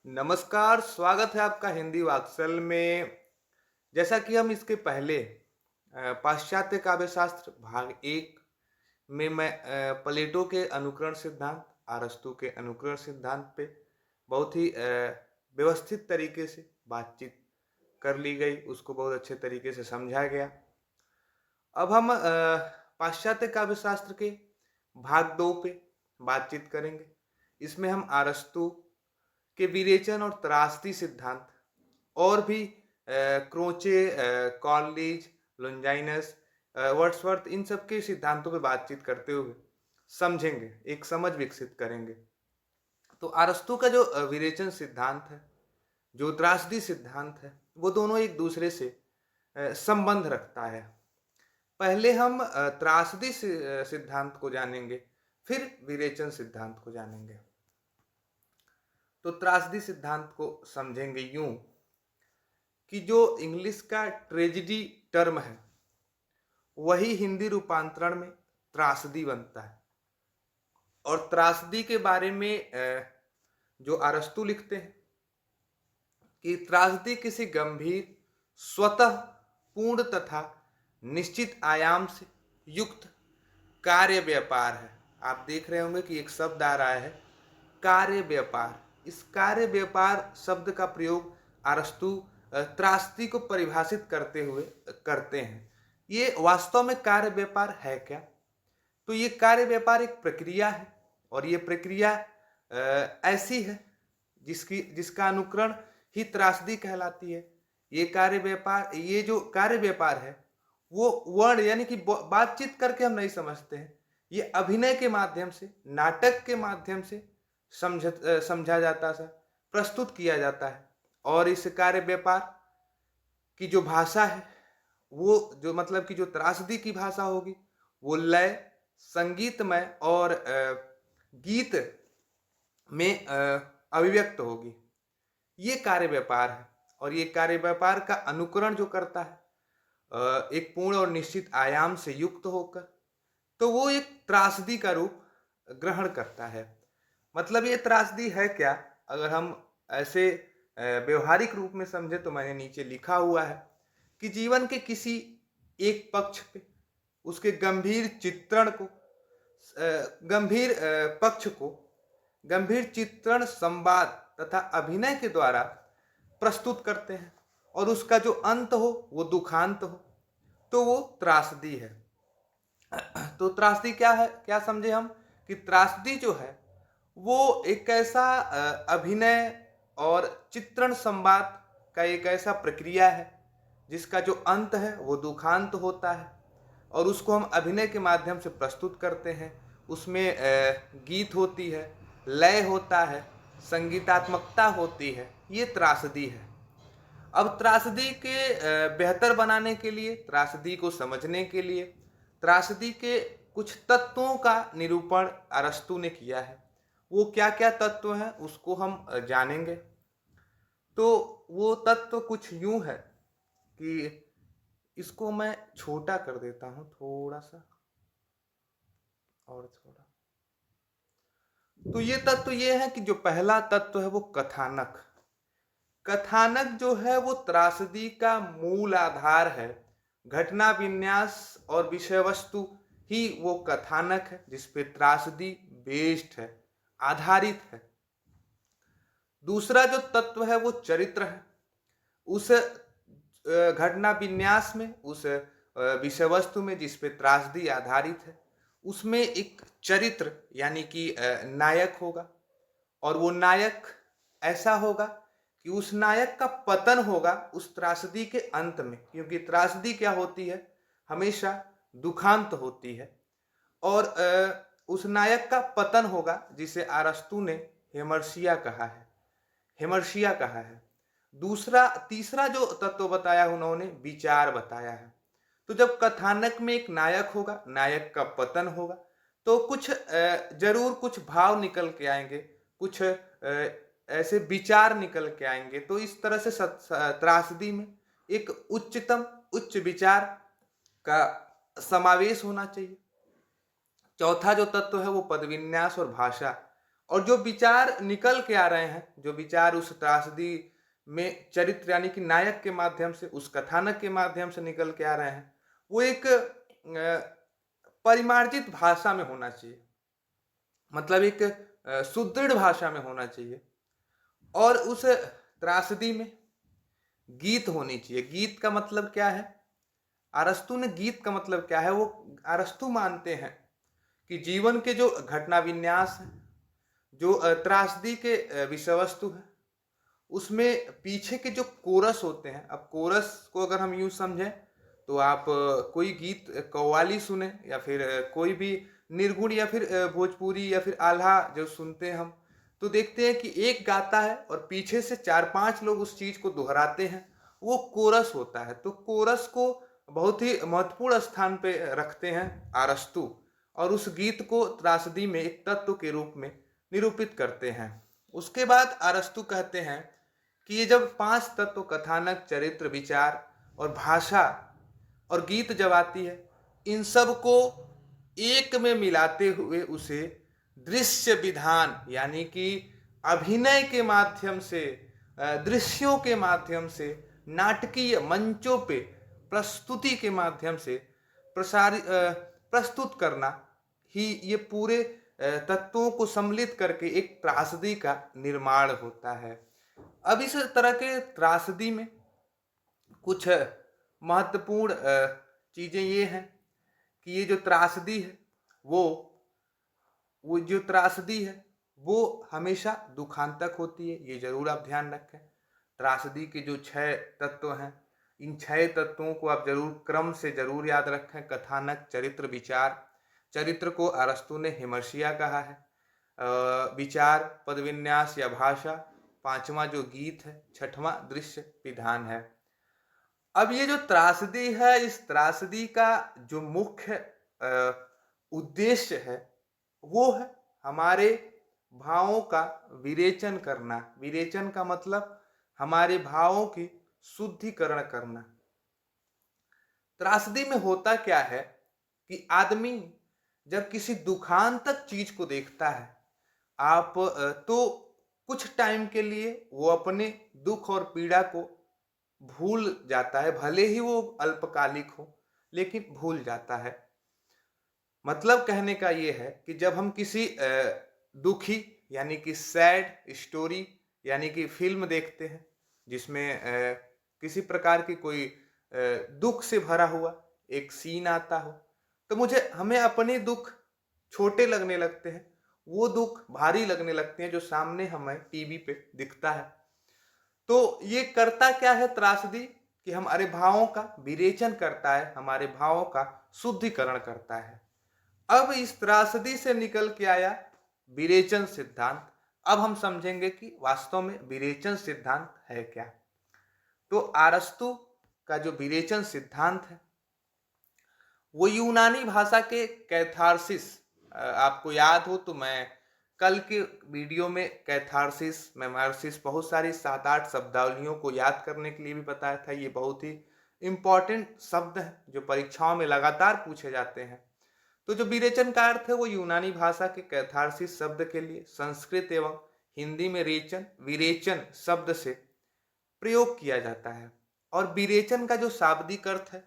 नमस्कार, स्वागत है आपका हिंदी वाक्सल में। जैसा कि हम इसके पहले पाश्चात्य काव्यशास्त्र भाग 1 में मैं प्लेटो के अनुकरण सिद्धांत, अरस्तू के अनुकरण सिद्धांत पे बहुत ही व्यवस्थित तरीके से बातचीत कर ली गई, उसको बहुत अच्छे तरीके से समझा गया। अब हम पाश्चात्य काव्यशास्त्र के भाग 2 पे बातचीत करेंगे। इसमें हम अरस्तू के विरेचन और त्रासदी सिद्धांत और भी क्रोचे, कॉलरिज, लोंजाइनस, वर्ड्सवर्थ, इन सब के सिद्धांतों पे बातचीत करते हुए समझेंगे, एक समझ विकसित करेंगे। तो अरस्तू का जो विरेचन सिद्धांत है, जो त्रासदी सिद्धांत है, वो दोनों एक दूसरे से संबंध रखता है। पहले हम त्रासदी सिद्धांत को जानेंगे, फिर विरेचन सिद्धांत को जानेंगे। तो त्रासदी सिद्धांत को समझेंगे यूं कि जो इंग्लिश का ट्रेजेडी टर्म है, वही हिंदी रूपांतरण में त्रासदी बनता है। और त्रासदी के बारे में जो अरस्तू लिखते हैं कि त्रासदी किसी गंभीर, स्वतः पूर्ण तथा निश्चित आयाम से युक्त कार्य व्यापार है। आप देख रहे होंगे कि एक शब्द आ रहा है, कार्य व्यापार। इस कार्य व्यापार शब्द का प्रयोग अरस्तू त्रासदी को परिभाषित करते हुए करते हैं। ये वास्तव में कार्य व्यापार है क्या? तो ये कार्य व्यापार एक प्रक्रिया है, और ये प्रक्रिया ऐसी है जिसका अनुकरण ही त्रासदी कहलाती है। ये जो कार्य व्यापार है, वो वर्ण यानी कि बातचीत करके हम नहीं समझते हैं। ये अभिनय के माध्यम से, नाटक के माध्यम से समझा जाता है, प्रस्तुत किया जाता है। और इस कार्य व्यापार की जो भाषा है, वो जो मतलब कि जो त्रासदी की भाषा होगी, वो लय, संगीतमय और गीत में अभिव्यक्त होगी। ये कार्य व्यापार है, और ये कार्य व्यापार का अनुकरण जो करता है एक पूर्ण और निश्चित आयाम से युक्त होकर, तो वो एक त्रासदी का रूप ग्रहण करता है। मतलब ये त्रासदी है क्या? अगर हम ऐसे व्यवहारिक रूप में समझे तो मैंने नीचे लिखा हुआ है कि जीवन के किसी एक पक्ष पे उसके गंभीर चित्रण को, गंभीर पक्ष को गंभीर चित्रण, संवाद तथा अभिनय के द्वारा प्रस्तुत करते हैं, और उसका जो अंत हो वो दुखांत हो, तो वो त्रासदी है। तो त्रासदी क्या है? क्या समझे हम कि त्रासदी जो है वो एक ऐसा अभिनय और चित्रण संवाद का एक ऐसा प्रक्रिया है जिसका जो अंत है वो दुखांत होता है, और उसको हम अभिनय के माध्यम से प्रस्तुत करते हैं। उसमें गीत होती है, लय होता है, संगीतात्मकता होती है। ये त्रासदी है। अब त्रासदी के बेहतर बनाने के लिए, त्रासदी को समझने के लिए, त्रासदी के कुछ तत्वों का निरूपण अरस्तू ने किया है। वो क्या क्या तत्व हैं उसको हम जानेंगे। तो वो तत्व कुछ यूं है कि इसको मैं छोटा कर देता हूं थोड़ा सा, और थोड़ा। तो ये तत्व ये है कि जो पहला तत्व है वो कथानक। कथानक जो है वो त्रासदी का मूल आधार है। घटना विन्यास और विषय वस्तु ही वो कथानक है जिस पे त्रासदी बेस्ड है, आधारित है। दूसरा जो तत्व है वो चरित्र है। उस घटना विन्यास में, उस विषय वस्तु में जिस पे त्रासदी आधारित है, उसमें एक चरित्र यानी कि नायक होगा, और वो नायक ऐसा होगा कि उस नायक का पतन होगा उस त्रासदी के अंत में, क्योंकि त्रासदी क्या होती है? हमेशा दुखांत होती है। और उस नायक का पतन होगा जिसे अरस्तू ने हेमर्शिया कहा है, हेमर्शिया कहा है। तीसरा जो तत्व बताया उन्होंने, विचार बताया है। तो जब कथानक में एक नायक होगा, नायक का पतन होगा, तो कुछ जरूर कुछ भाव निकल के आएंगे, कुछ ऐसे विचार निकल के आएंगे। तो इस तरह से त्रासदी में एक उच्च विचार का समावेश होना चाहिए। चौथा जो तत्व है वो पदविन्यास और भाषा और जो विचार निकल के आ रहे हैं, जो विचार उस त्रासदी में चरित्र यानी कि नायक के माध्यम से, उस कथानक के माध्यम से निकल के आ रहे हैं, वो एक परिमार्जित भाषा में होना चाहिए, मतलब एक सुदृढ़ भाषा में होना चाहिए। और उस त्रासदी में गीत होनी चाहिए। गीत का मतलब क्या है? अरस्तु ने गीत का मतलब क्या है, वो अरस्तु मानते हैं कि जीवन के जो घटना विन्यास है, जो त्रासदी के विषय वस्तु है, उसमें पीछे के जो कोरस होते हैं, अब कोरस को अगर हम यूं समझें तो आप कोई गीत कव्वाली सुने या फिर कोई भी निर्गुण या फिर भोजपुरी या फिर आल्हा जो सुनते हैं हम, तो देखते हैं कि एक गाता है और पीछे से 4-5 लोग उस चीज को दोहराते हैं, वो कोरस होता है। तो कोरस को बहुत ही महत्वपूर्ण स्थान पे रखते हैं अरस्तु, और उस गीत को त्रासदी में एक तत्व के रूप में निरूपित करते हैं। उसके बाद अरस्तु कहते हैं कि ये जब 5 तत्व कथानक, चरित्र, विचार और भाषा और गीत जब आती है, इन सब को एक में मिलाते हुए उसे दृश्य विधान यानी कि अभिनय के माध्यम से, दृश्यों के माध्यम से, नाटकीय मंचों पे प्रस्तुति के माध्यम से प्रस्तुत करना ही ये पूरे तत्वों को सम्मिलित करके एक त्रासदी का निर्माण होता है। अब इस तरह के त्रासदी में कुछ महत्वपूर्ण चीजें ये हैं कि ये जो त्रासदी है वो जो त्रासदी है वो हमेशा दुखांतक होती है, ये जरूर आप ध्यान रखें। त्रासदी के जो 6 तत्व हैं, इन 6 तत्वों को आप जरूर क्रम से जरूर याद रखें। कथानक, चरित्र, विचार। चरित्र को अरस्तु ने हिमर्शिया कहा है। विचार, पदविन्यास या भाषा। 5वां जो गीत है। 6वां दृश्य विधान है। अब ये जो त्रासदी है, इस त्रासदी का जो मुख्य उद्देश्य है वो है हमारे भावों का विरेचन करना। विरेचन का मतलब हमारे भावों की शुद्धिकरण करना। त्रासदी में होता क्या है कि आदमी जब किसी दुखांतक चीज को देखता है, आप तो कुछ टाइम के लिए वो अपने दुख और पीड़ा को भूल जाता है, भले ही वो अल्पकालिक हो, लेकिन भूल जाता है। मतलब कहने का ये है कि जब हम किसी दुखी यानी कि सैड स्टोरी यानी कि फिल्म देखते हैं जिसमें किसी प्रकार की कोई दुख से भरा हुआ एक सीन आता हो, तो हमें अपने दुख छोटे लगने लगते हैं, वो दुख भारी लगने लगते हैं जो सामने हमें टीवी पे दिखता है। तो ये करता क्या है त्रासदी कि हमारे भावों का विरेचन करता है, हमारे भावों का शुद्धिकरण करता है। अब इस त्रासदी से निकल के आया विरेचन सिद्धांत। अब हम समझेंगे कि वास्तव में विरेचन सिद्धांत है क्या। तो अरस्तु का जो विरेचन सिद्धांत है वो यूनानी भाषा के कैथारसिस, आपको याद हो तो मैं कल के वीडियो में कैथारसिस, मेमोरसिस, बहुत सारी 7-8 शब्दावलियों को याद करने के लिए भी बताया था। ये बहुत ही इंपॉर्टेंट शब्द हैं जो परीक्षाओं में लगातार पूछे जाते हैं। तो जो विरेचन का अर्थ है वो यूनानी भाषा के कैथारसिस शब्द के लिए संस्कृत एवं हिंदी में रेचन, विरेचन शब्द से प्रयोग किया जाता है। और विरेचन का जो शाब्दिक अर्थ है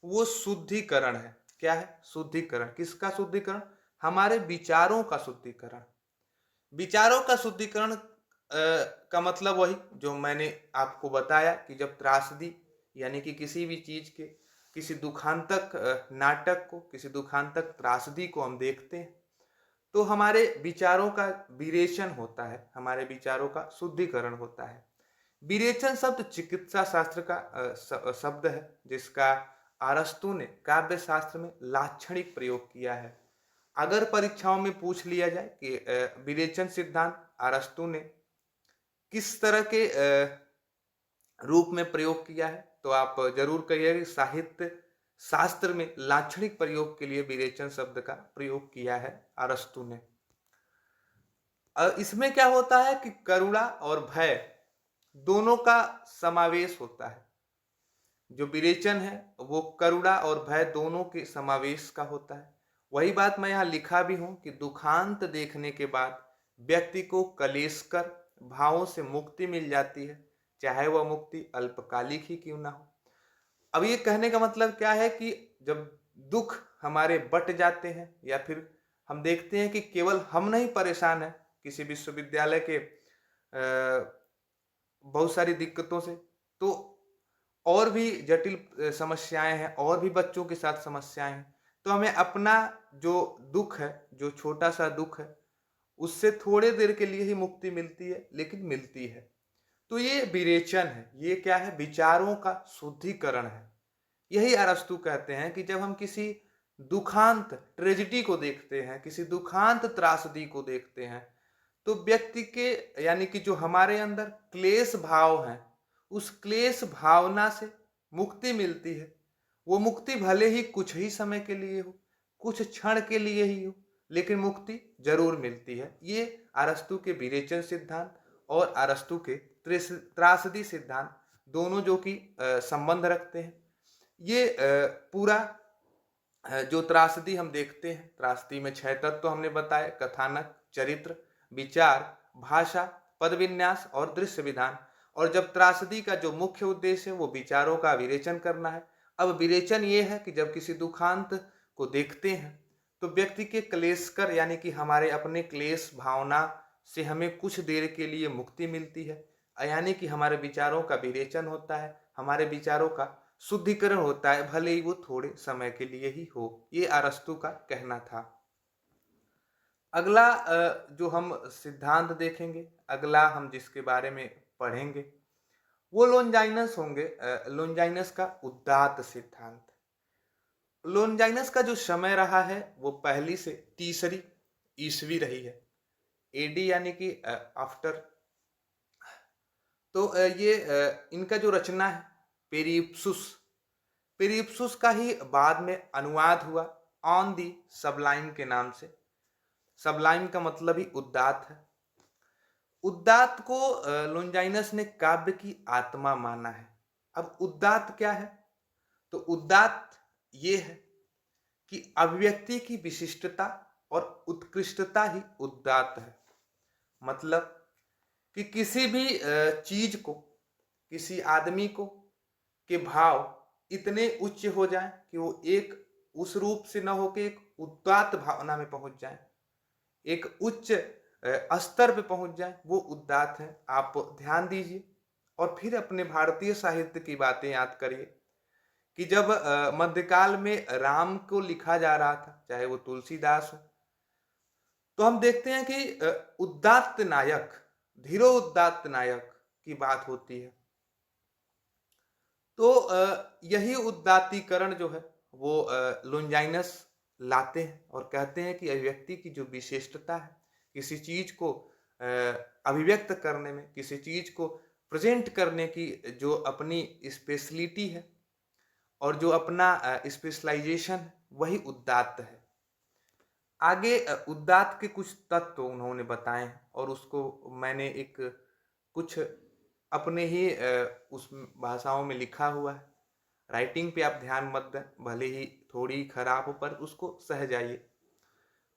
वो शुद्धिकरण है। क्या है? शुद्धिकरण। किसका शुद्धिकरण? हमारे विचारों का शुद्धिकरण। विचारों का शुद्धिकरण का मतलब वही जो मैंने आपको बताया कि जब त्रासदी यानी कि किसी भी चीज के, किसी दुखांतक नाटक को, किसी दुखांतक त्रासदी को हम देखते हैं तो हमारे विचारों का विरेचन होता है, हमारे विचारों का शुद्धिकरण होता है। विरेचन शब्द चिकित्सा शास्त्र का शब्द है जिसका अरस्तु ने काव्य शास्त्र में लाक्षणिक प्रयोग किया है। अगर परीक्षाओं में पूछ लिया जाए कि विरेचन सिद्धांत अरस्तु ने किस तरह के रूप में प्रयोग किया है, तो आप जरूर कहिए कि साहित्य शास्त्र में लाक्षणिक प्रयोग के लिए विरेचन शब्द का प्रयोग किया है अरस्तु ने। इसमें क्या होता है कि करुणा और भय दोनों का समावेश होता है। जो विरेचन है वो करुणा और भय दोनों के समावेश का होता है। वही बात मैं यहाँ लिखा भी हूं कि दुखांत देखने के बाद व्यक्ति को कलेश कर भावों से मुक्ति मिल जाती है, चाहे वह मुक्ति अल्पकालिक ही क्यों ना हो। अब ये कहने का मतलब क्या है कि जब दुख हमारे बट जाते हैं या फिर हम देखते हैं कि केवल हम नहीं परेशान हैं किसी विश्वविद्यालय के बहुत सारी दिक्कतों से, तो और भी जटिल समस्याएं हैं, और भी बच्चों के साथ समस्याएं हैं, तो हमें अपना जो दुख है, जो छोटा सा दुख है, उससे थोड़े देर के लिए ही मुक्ति मिलती है, लेकिन मिलती है। तो ये विरेचन है, ये क्या है, विचारों का शुद्धिकरण है। यही अरस्तु कहते हैं कि जब हम किसी दुखांत ट्रेजिडी को देखते हैं, किसी दुखांत त्रासदी को देखते हैं, तो व्यक्ति के यानी कि जो हमारे अंदर क्लेश भाव हैं, उस क्लेश भावना से मुक्ति मिलती है। वो मुक्ति भले ही कुछ ही समय के लिए हो, कुछ क्षण के लिए ही हो, लेकिन मुक्ति जरूर मिलती है। ये अरस्तु के विरेचन सिद्धांत और अरस्तु के त्रासदी सिद्धांत दोनों जो कि संबंध रखते हैं। ये पूरा जो त्रासदी हम देखते हैं, त्रासदी में 6 तत्व तो हमने बताए: कथानक, चरित्र, विचार, भाषा, पद विन्यास और दृश्य विधान। और जब त्रासदी का जो मुख्य उद्देश्य है वो विचारों का विरेचन करना है। अब विरेचन ये है कि जब किसी दुखांत को देखते हैं तो व्यक्ति के क्लेशकर यानी कि हमारे अपने क्लेश भावना से हमें कुछ देर के लिए मुक्ति मिलती है, यानी कि हमारे विचारों का विरेचन होता है, हमारे विचारों का शुद्धिकरण होता है, भले ही वो थोड़े समय के लिए ही हो। ये अरस्तु का कहना था। अगला जो हम सिद्धांत देखेंगे, अगला हम जिसके बारे में पढ़ेंगे वो लोनजाइनस होंगे। लोनजाइनस का उदात्त सिद्धांत। लोनजाइनस का जो समय रहा है वो 1ली से 3री ईस्वी रही है, एडी यानी कि आफ्टर। तो ये इनका जो रचना है पेरिप्सुस, पेरिप्सुस का ही बाद में अनुवाद हुआ ऑन दी सबलाइम के नाम से। सबलाइम का मतलब ही उदात्त है। उदात्त को लोनजाइनस ने काव्य की आत्मा माना है। अब उदात्त क्या है? तो उदात्त ये है कि अभिव्यक्ति की विशिष्टता और उत्कृष्टता ही उदात्त है। मतलब कि किसी भी चीज को, किसी आदमी को के भाव इतने उच्च हो जाएं कि वो एक उस रूप से न होकर एक उदात्त भावना में पहुंच जाएं, एक उच्च स्तर पे पहुंच जाए, वो उदात्त है। आप ध्यान दीजिए और फिर अपने भारतीय साहित्य की बातें याद करिए कि जब मध्यकाल में राम को लिखा जा रहा था, चाहे वो तुलसीदास हो, तो हम देखते हैं कि उदात्त नायक, धीरो उदात्त नायक की बात होती है। तो यही उदात्तीकरण जो है वो लोनजाइनस लाते हैं और कहते हैं कि अभिव्यक्ति की जो विशिष्टता है, किसी चीज को अभिव्यक्त करने में, किसी चीज को प्रेजेंट करने की जो अपनी स्पेशलिटी है और जो अपना स्पेशलाइजेशन है, वही उदात्त है। आगे उदात्त के कुछ तत्व उन्होंने बताए हैं और उसको मैंने एक कुछ अपने ही उस भाषाओं में लिखा हुआ है। राइटिंग पे आप ध्यान मत दें, भले ही थोड़ी खराब हो पर उसको सह जाइए।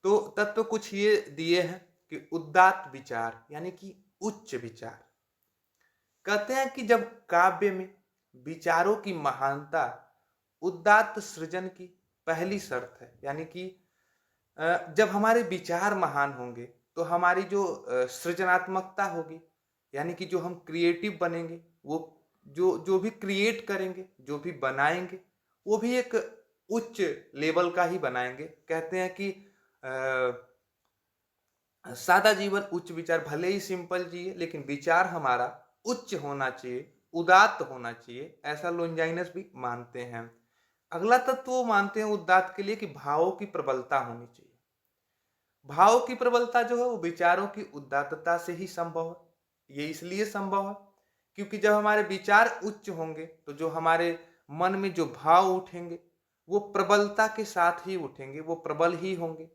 तो तत्व कुछ ये दिए हैं कि उदात्त विचार यानी कि उच्च विचार। कहते हैं कि जब काव्य में विचारों की महानता उदात्त सृजन की पहली शर्त है, यानी कि जब हमारे विचार महान होंगे तो हमारी जो सृजनात्मकता होगी, यानी कि जो हम क्रिएटिव बनेंगे, वो जो जो भी क्रिएट करेंगे, जो भी बनाएंगे, वो भी एक उच्च लेवल का ही बनाएंगे। कहते हैं कि सादा जीवन उच्च विचार, भले ही सिंपल जिए लेकिन विचार हमारा उच्च होना चाहिए, उदात्त होना चाहिए, ऐसा लोनजाइनस भी मानते हैं। अगला तत्व वो मानते हैं उदात्त के लिए कि भावों की प्रबलता होनी चाहिए। भाव की प्रबलता जो है वो विचारों की उदात्तता से ही संभव है। ये इसलिए संभव है क्योंकि जब हमारे विचार उच्च होंगे तो जो हमारे मन में जो भाव उठेंगे वो प्रबलता के साथ ही उठेंगे, वो प्रबल ही होंगे।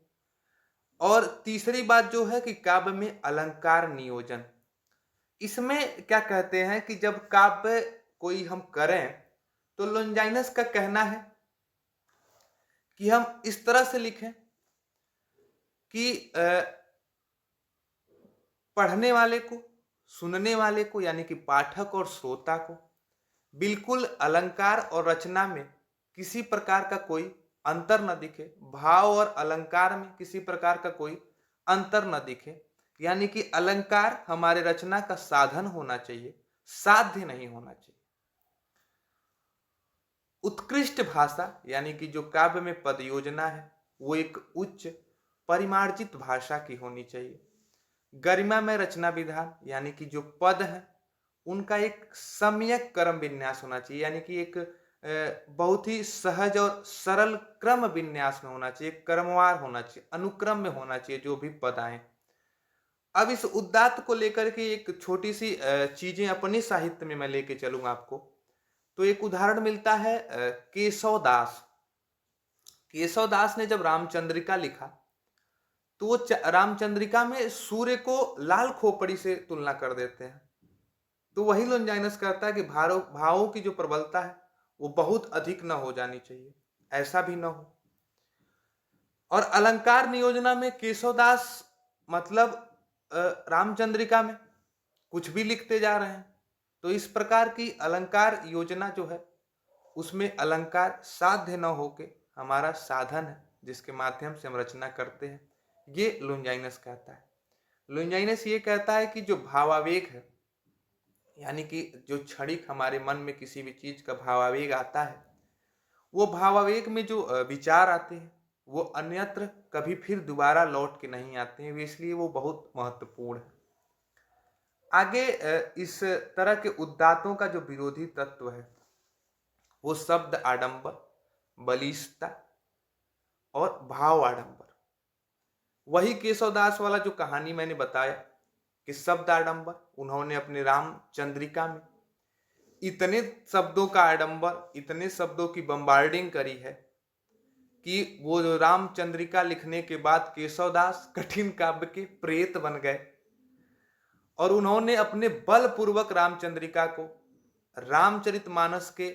और तीसरी बात जो है कि काव्य में अलंकार नियोजन। इसमें क्या कहते हैं कि जब काव्य कोई हम करें तो लोनजाइनस का कहना है कि हम इस तरह से लिखें कि पढ़ने वाले को, सुनने वाले को यानी कि पाठक और श्रोता को बिल्कुल अलंकार और रचना में किसी प्रकार का कोई अंतर न दिखे, भाव और अलंकार में किसी प्रकार का कोई अंतर न दिखे। यानी कि अलंकार हमारे रचना का साधन होना चाहिए, साध्य नहीं होना चाहिए। उत्कृष्ट भाषा यानी कि जो काव्य में पद योजना है वो एक उच्च परिमार्जित भाषा की होनी चाहिए। गरिमा में रचना विधान यानी कि जो पद है उनका एक सम्यक क्रम विन्यास होना चाहिए, यानी कि एक बहुत ही सहज और सरल क्रम विन्यास में होना चाहिए, क्रमवार होना चाहिए, अनुक्रम में होना चाहिए जो भी पद आए। अब इस उदात्त को लेकर के एक छोटी सी चीजें अपने साहित्य में मैं लेके चलूंगा आपको। तो एक उदाहरण मिलता है केशव दास। केशव दास ने जब रामचंद्रिका लिखा तो वो रामचंद्रिका में सूर्य को लाल खोपड़ी से तुलना कर देते हैं। तो वही लोनजाइनस कहता है कि भावों की जो प्रबलता है वो बहुत अधिक न हो जानी चाहिए, ऐसा भी न हो। और अलंकार नियोजना में केशवदास मतलब रामचंद्रिका में कुछ भी लिखते जा रहे हैं। तो इस प्रकार की अलंकार योजना जो है उसमें अलंकार साध्य न होके हमारा साधन है जिसके माध्यम से हम रचना करते हैं, ये लोनजाइनस कहता है। लोनजाइनस ये कहता है कि जो भावावेग है यानी कि जो क्षणिक हमारे मन में किसी भी चीज का भावावेग आता है, वो भावावेग में जो विचार आते हैं वो अन्यत्र कभी फिर दोबारा लौट के नहीं आते हैं, इसलिए वो बहुत महत्वपूर्ण है। आगे इस तरह के उदात्तों का जो विरोधी तत्व है वो शब्द आडंबर, बलिष्ठता और भाव आडंबर। वही केशवदास वाला जो कहानी मैंने बताया कि शब्द आडंबर, उन्होंने अपने रामचंद्रिका में इतने शब्दों का आडंबर, इतने शब्दों की बम्बार्डिंग करी है कि वो जो रामचंद्रिका लिखने के बाद केशवदास कठिन काव्य के प्रेत बन गए और उन्होंने अपने बलपूर्वक रामचंद्रिका को रामचरितमानस के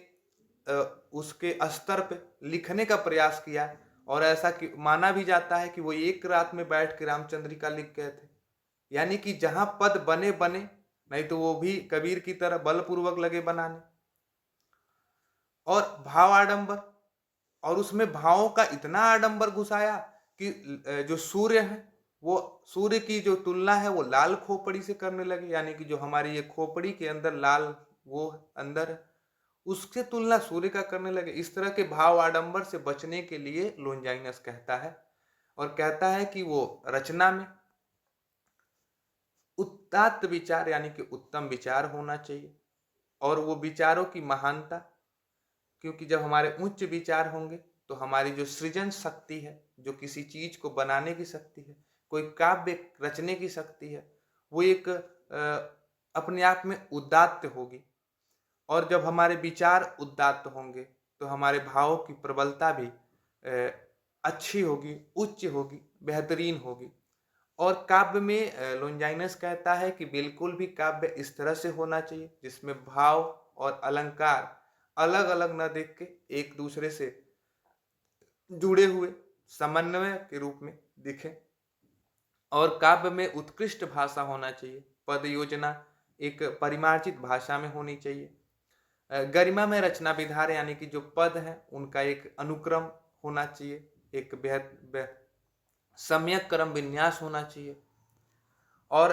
उसके स्तर पे लिखने का प्रयास किया। और ऐसा कि माना भी जाता है कि वो एक रात में बैठ के रामचंद्रिका लिख गए थे। यानी कि जहां पद बने बने, नहीं तो वो भी कबीर की तरह बलपूर्वक लगे बनाने। और भाव आडंबर, और उसमें भावों का इतना आडंबर घुसाया कि जो सूर्य है वो सूर्य की जो तुलना है वो लाल खोपड़ी से करने लगे, यानी कि जो हमारी ये खोपड़ी के अंदर लाल वो अंदर है उससे तुलना सूर्य का करने लगे। इस तरह के भाव आडंबर से बचने के लिए लोनजाइनस कहता है और कहता है कि वो रचना में उदात्त विचार यानी कि उत्तम विचार होना चाहिए और वो विचारों की महानता, क्योंकि जब हमारे उच्च विचार होंगे तो हमारी जो सृजन शक्ति है, जो किसी चीज को बनाने की शक्ति है, कोई काव्य रचने की शक्ति है, वो एक अपने आप में उदात्त होगी। और जब हमारे विचार उदात्त होंगे तो हमारे भावों की प्रबलता भी अच्छी होगी, उच्च होगी, बेहतरीन होगी। और काव्य में लोनजाइनस कहता है कि बिल्कुल भी काव्य इस तरह से होना चाहिए जिसमें भाव और अलंकार अलग अलग न देख के एक दूसरे से जुड़े हुए समन्वय के रूप में दिखे। और काव्य में उत्कृष्ट भाषा होना चाहिए, पद योजना एक परिमार्जित भाषा में होनी चाहिए। गरिमा में रचना विधान यानी कि जो पद है उनका एक अनुक्रम होना चाहिए, एक बेहद सम्यक क्रम विन्यास होना चाहिए। और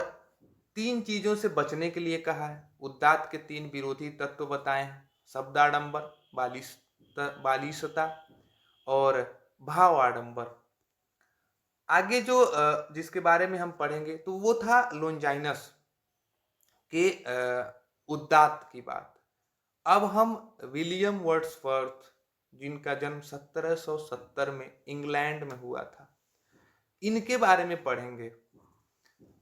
तीन चीजों से बचने के लिए कहा है। उदात्त के तीन विरोधी तत्व बताए हैं, शब्दाडंबर, बालिशता और भाव आडंबर। आगे जो जिसके बारे में हम पढ़ेंगे तो वो था लोनजाइनस के उदात्त की बात। अब हम विलियम वर्ड्सवर्थ, जिनका जन्म 1770 में इंग्लैंड में हुआ था, इनके बारे में पढ़ेंगे।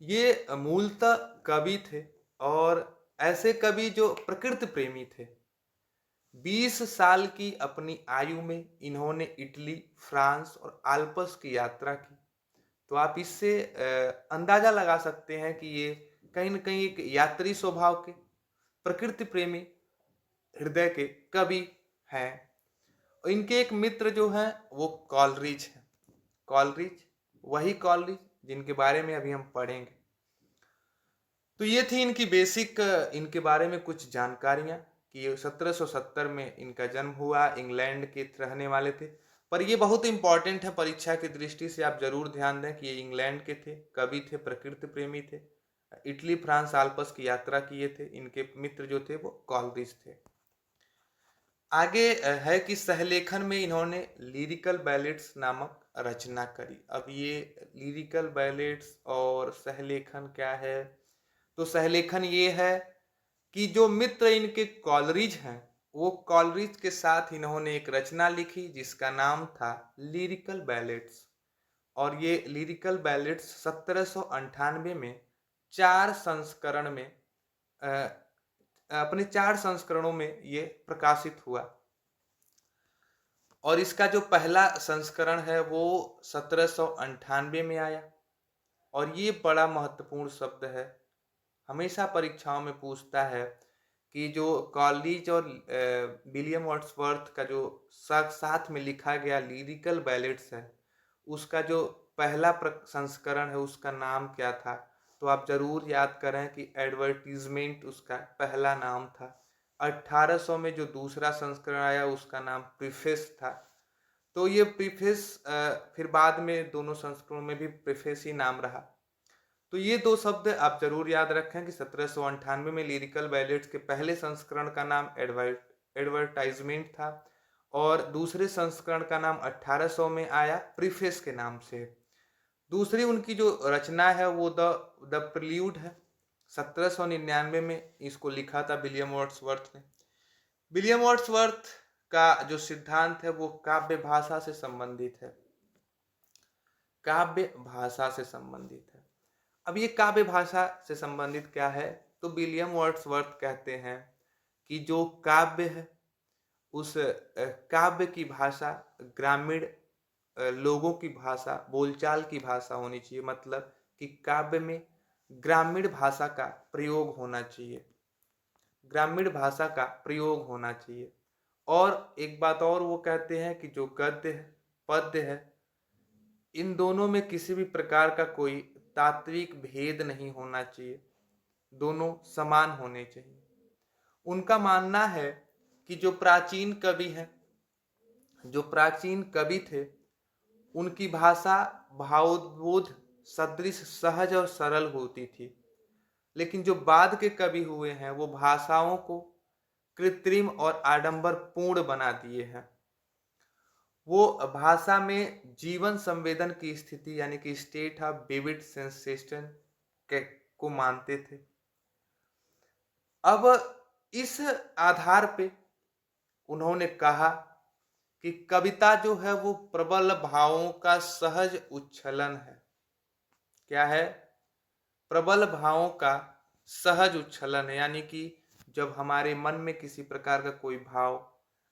ये मूलतः कवि थे और ऐसे कवि जो प्रकृति प्रेमी थे। 20 साल की अपनी आयु में इन्होंने इटली, फ्रांस और आल्प्स की यात्रा की। तो आप इससे अंदाजा लगा सकते हैं कि ये कहीं न कहीं एक यात्री स्वभाव के, प्रकृति प्रेमी हृदय के कवि हैं। इनके एक मित्र जो हैं वो कॉलरिज हैं। वही कॉलरिज जिनके बारे में अभी हम पढ़ेंगे। तो ये थी इनकी बेसिक इनके बारे में कुछ जानकारियाँ कि ये 1770 में इनका जन्म हुआ, इंग्लैंड के रहने वाले थे। पर ये बहुत इंपॉर्टेंट है परीक्षा की दृष्टि से, आप जरूर ध्यान दें कि ये इंग्लैंड के थे, कवि थे, प्रकृति प्रेमी थे, इटली, फ्रांस, आल्प्स की यात्रा किए थे। इनके मित्र जो थे वो कॉलरिज थे। आगे है कि सहलेखन में इन्होंने लिरिकल बैलेट्स नामक रचना करी। अब ये लिरिकल बैलेट्स और सहलेखन क्या है? तो सहलेखन ये है कि जो मित्र इनके कॉलरिज हैं, वो कॉलरिज के साथ इन्होंने एक रचना लिखी जिसका नाम था लिरिकल बैलेट्स। और ये लिरिकल बैलेट्स 1798 में 4 संस्करण में अपने 4 संस्करणों में ये प्रकाशित हुआ। और इसका जो पहला संस्करण है वो 1798 में आया। और ये बड़ा महत्वपूर्ण शब्द है, हमेशा परीक्षाओं में पूछता है कि जो कॉलरिज और विलियम वर्ड्सवर्थ का जो साथ में लिखा गया लिरिकल बैलेट्स है, उसका जो पहला संस्करण है उसका नाम क्या था? तो आप जरूर याद करें कि एडवर्टीजमेंट उसका पहला नाम था। 1800 में जो दूसरा संस्करण आया उसका नाम प्रीफेस था। तो ये प्रीफेस फिर बाद में दोनों संस्करणों में भी प्रीफेस ही नाम रहा। तो ये 2 शब्द आप जरूर याद रखें कि 1798 में लिरिकल बैलेट्स के पहले संस्करण का नाम एडवर्टाइजमेंट था और दूसरे संस्करण का नाम 1800 में आया प्रीफेस के नाम से। दूसरी उनकी जो रचना है वो द प्रिल्यूड है। 1799 में इसको लिखा था विलियम वर्ड्सवर्थ ने। विलियम वर्ड्सवर्थ का जो सिद्धांत है वो काव्य भाषा से संबंधित है। काव्य भाषा से संबंधित है। अब ये काव्य भाषा से संबंधित क्या है? तो विलियम वर्ड्सवर्थ कहते हैं कि जो काव्य है उस काव्य की भाषा ग्रामीण लोगों की भाषा, बोलचाल की भाषा होनी चाहिए। मतलब कि काव्य में ग्रामीण भाषा का प्रयोग होना चाहिए, ग्रामीण भाषा का प्रयोग होना चाहिए। और एक बात और वो कहते हैं कि जो गद्य है, पद्य है, इन दोनों में किसी भी प्रकार का कोई तात्विक भेद नहीं होना चाहिए, दोनों समान होने चाहिए। उनका मानना है कि जो प्राचीन कवि हैं, जो प्राचीन कवि थे, उनकी भाषा भावोद्बोध सदृश सहज और सरल होती थी। लेकिन जो बाद के कवि हुए हैं वो भाषाओं को कृत्रिम और आडंबर पूर्ण बना दिए हैं। वो भाषा में जीवन संवेदन की स्थिति यानी कि स्टेट ऑफ विविड सेंसेशन को मानते थे। अब इस आधार पे उन्होंने कहा कि कविता जो है वो प्रबल भावों का सहज उच्छलन है। क्या है? प्रबल भावों का सहज उच्छलन है। यानी कि जब हमारे मन में किसी प्रकार का कोई भाव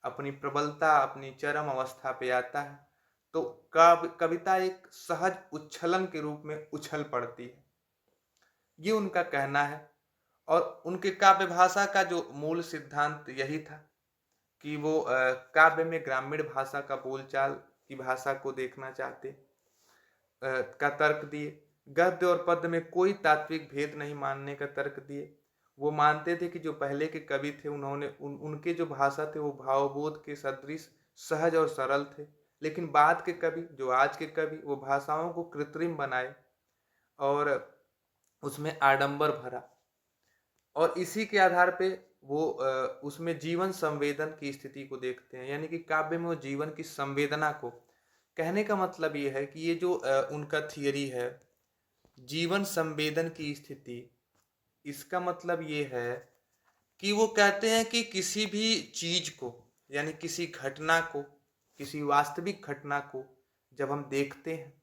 अपनी प्रबलता, अपनी चरम अवस्था पे आता है तो कविता एक सहज उच्छलन के रूप में उछल पड़ती है, ये उनका कहना है। और उनके काव्य भाषा का जो मूल सिद्धांत यही था कि वो काव्य में ग्रामीण भाषा का, बोलचाल की भाषा को देखना चाहते, का तर्क दिए। गद्य और पद्य में कोई तात्विक भेद नहीं मानने का तर्क दिए। वो मानते थे कि जो पहले के कवि थे उन्होंने उनके जो भाषा थे वो भावबोध के सदृश सहज और सरल थे। लेकिन बाद के कवि, जो आज के कवि, वो भाषाओं को कृत्रिम बनाए और उसमें आडंबर भरा। और इसी के आधार पे वो उसमें जीवन संवेदन की स्थिति को देखते हैं। यानी कि काव्य में वो जीवन की संवेदना को, कहने का मतलब ये है कि ये जो उनका थियरी है जीवन संवेदन की स्थिति, इसका मतलब ये है कि वो कहते हैं कि किसी भी चीज को यानी किसी घटना को, किसी वास्तविक घटना को जब हम देखते हैं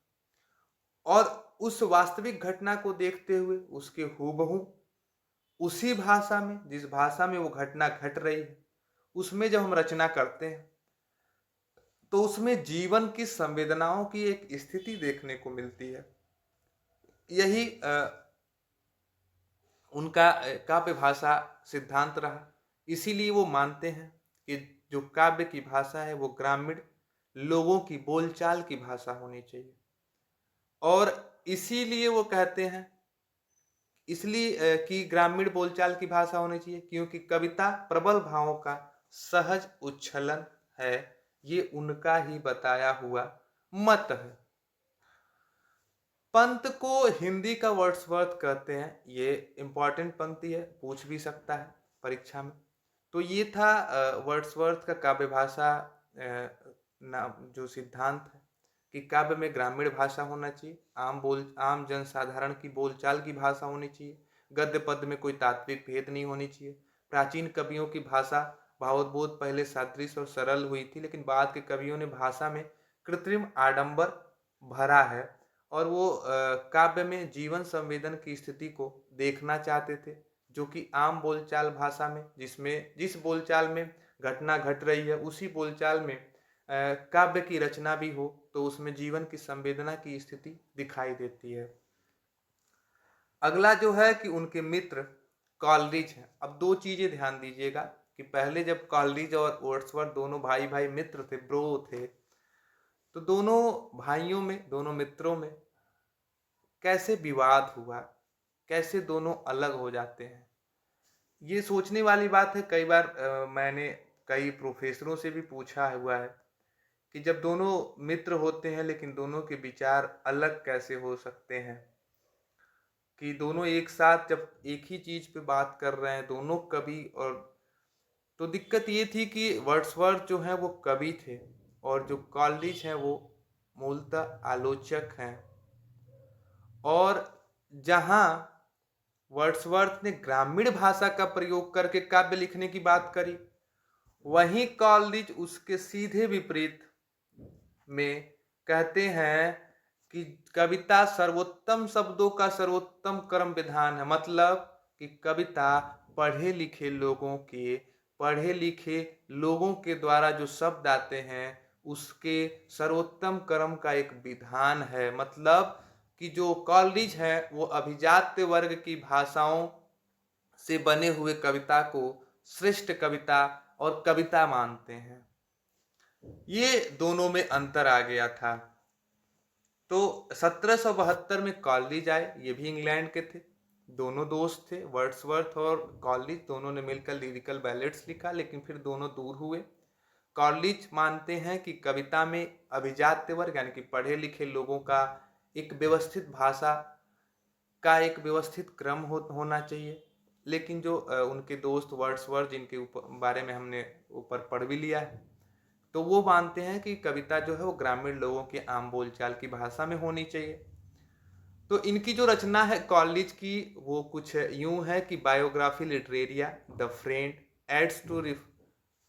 और उस वास्तविक घटना को देखते हुए उसके हूबहू उसी भाषा में, जिस भाषा में वो घटना घट रही है, उसमें जब हम रचना करते हैं तो उसमें जीवन की संवेदनाओं की एक स्थिति देखने को मिलती है। यही उनका काव्य भाषा सिद्धांत रहा। इसीलिए वो मानते हैं कि जो काव्य की भाषा है वो ग्रामीण लोगों की बोलचाल की भाषा होनी चाहिए। और इसीलिए वो कहते हैं इसलिए कि ग्रामीण बोलचाल की भाषा होनी चाहिए, क्योंकि कविता प्रबल भावों का सहज उच्छलन है। ये उनका ही बताया हुआ मत है। पंत को हिंदी का वर्ड्सवर्थ कहते हैं। ये इंपॉर्टेंट पंक्ति है, पूछ भी सकता है परीक्षा में। तो ये था वर्ड्सवर्थ का काव्य भाषा नाम जो सिद्धांत है कि काव्य में ग्रामीण भाषा होना चाहिए, आम जनसाधारण की बोलचाल की भाषा होनी चाहिए, गद्य पद में कोई तात्विक भेद नहीं होनी चाहिए। प्राचीन कवियों की भाषा भावोद्बोध पहले सादृश्य और सरल हुई थी, लेकिन बाद के कवियों ने भाषा में कृत्रिम आडंबर भरा है और वो काव्य में जीवन संवेदन की स्थिति को देखना चाहते थे, जो कि आम बोलचाल भाषा में जिस बोलचाल में घटना घट रही है उसी बोलचाल में काव्य की रचना भी हो तो उसमें जीवन की संवेदना की स्थिति दिखाई देती है। अगला जो है कि उनके मित्र कॉलरिज हैं। अब दो चीजें ध्यान दीजिएगा कि पहले जब कॉलरिज और वर्ड्सवर्थ दोनों भाई भाई मित्र थे, ब्रो थे, तो दोनों भाइयों में, दोनों मित्रों में कैसे विवाद हुआ, कैसे दोनों अलग हो जाते हैं, ये सोचने वाली बात है। कई बार मैंने कई प्रोफेसरों से भी पूछा हुआ है कि जब दोनों मित्र होते हैं लेकिन दोनों के विचार अलग कैसे हो सकते हैं, कि दोनों एक साथ जब एक ही चीज पे बात कर रहे हैं, दोनों कवि। और तो दिक्कत ये थी कि वर्ड्सवर्थ जो है वो कवि थे और जो कॉलरिज है वो मूलतः आलोचक हैं। और जहां वर्ड्सवर्थ ने ग्रामीण भाषा का प्रयोग करके काव्य लिखने की बात करी, वहीं कॉलरिज उसके सीधे विपरीत में कहते हैं कि कविता सर्वोत्तम शब्दों का सर्वोत्तम क्रम विधान है। मतलब कि कविता पढ़े लिखे लोगों के द्वारा जो शब्द आते हैं उसके सर्वोत्तम क्रम का एक विधान है। मतलब कि जो कॉलरिज है वो अभिजात्य वर्ग की भाषाओं से बने हुए कविता को श्रेष्ठ कविता और कविता मानते हैं। ये दोनों में अंतर आ गया था। तो 1772 में कॉलरिज आए, ये भी इंग्लैंड के थे। दोनों दोस्त थे, वर्ड्सवर्थ और कॉलरिज, दोनों ने मिलकर लिरिकल बैलेट्स लिखा, लेकिन फिर दोनों दूर हुए। कॉलरिज मानते हैं कि कविता में अभिजात्य वर्ग यानी कि पढ़े लिखे लोगों का एक व्यवस्थित भाषा का एक व्यवस्थित क्रम होना चाहिए। लेकिन जो उनके दोस्त वर्ड्सवर्थ जिनके बारे में हमने ऊपर पढ़ भी लिया है, तो वो मानते हैं कि कविता जो है वो ग्रामीण लोगों के आम बोलचाल की भाषा में होनी चाहिए। तो इनकी जो रचना है कॉलरिज की वो कुछ यूं है कि Biography Literaria, the Friend, Aids to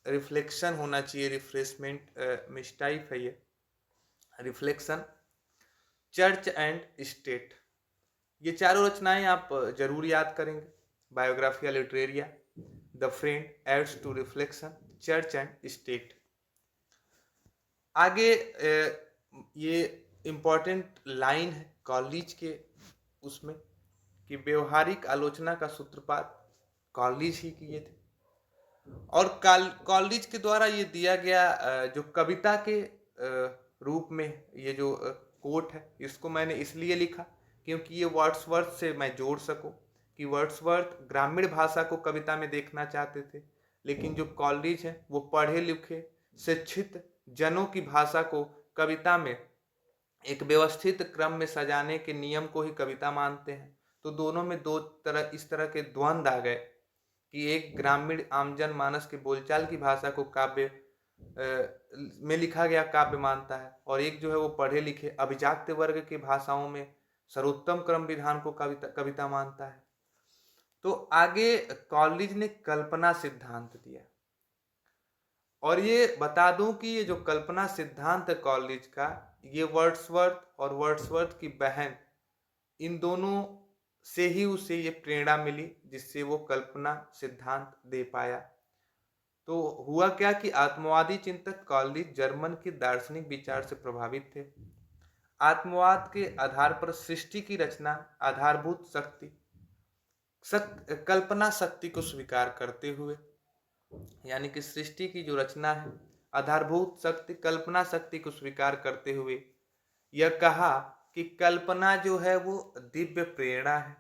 Reflection होना चाहिए, रिफ्रेशमेंट मिस्टाइप है ये, रिफ्लेक्शन, चर्च एंड स्टेट। ये चारों रचनाएं आप जरूर याद करेंगे। Biographia Literaria, the Friend, Aids to Reflection, Church and State. आगे ये इम्पोर्टेंट लाइन है कॉलरिज के उसमें कि व्यवहारिक आलोचना का सूत्रपात कॉलरिज ही किए थे। और कॉलरिज के द्वारा ये दिया गया जो कविता के रूप में ये जो कोट है, इसको मैंने इसलिए लिखा क्योंकि ये वर्ड्सवर्थ से मैं जोड़ सकूं कि वर्ड्सवर्थ ग्रामीण भाषा को कविता में देखना चाहते थे, लेकिन जो कॉलरिज है वो पढ़े लिखे शिक्षित जनों की भाषा को कविता में एक व्यवस्थित क्रम में सजाने के नियम को ही कविता मानते हैं। तो दोनों में दो तरह इस तरह के द्वंद्व आ गए कि एक ग्रामीण आमजन मानस के बोलचाल की भाषा को काव्य में लिखा गया काव्य मानता है, और एक जो है वो पढ़े लिखे अभिजात्य वर्ग की भाषाओं में सर्वोत्तम क्रम विधान को कविता मानता है। तो आगे कॉलरिज ने कल्पना सिद्धांत दिया, और ये बता दूं कि ये जो कल्पना सिद्धांत है कॉलरिज का, ये वर्ड्सवर्थ और वर्ड्सवर्थ की बहन, इन दोनों से ही उसे ये प्रेरणा मिली जिससे वो कल्पना सिद्धांत दे पाया। तो हुआ क्या कि आत्मवादी चिंतक कॉलरिज जर्मन के दार्शनिक विचार से प्रभावित थे। आत्मवाद के आधार पर सृष्टि की रचना आधारभूत शक्ति कल्पना शक्ति को स्वीकार करते हुए, यानी कि सृष्टि की जो रचना है आधारभूत शक्ति कल्पना शक्ति को स्वीकार करते हुए यह कहा कि कल्पना जो है वो दिव्य प्रेरणा है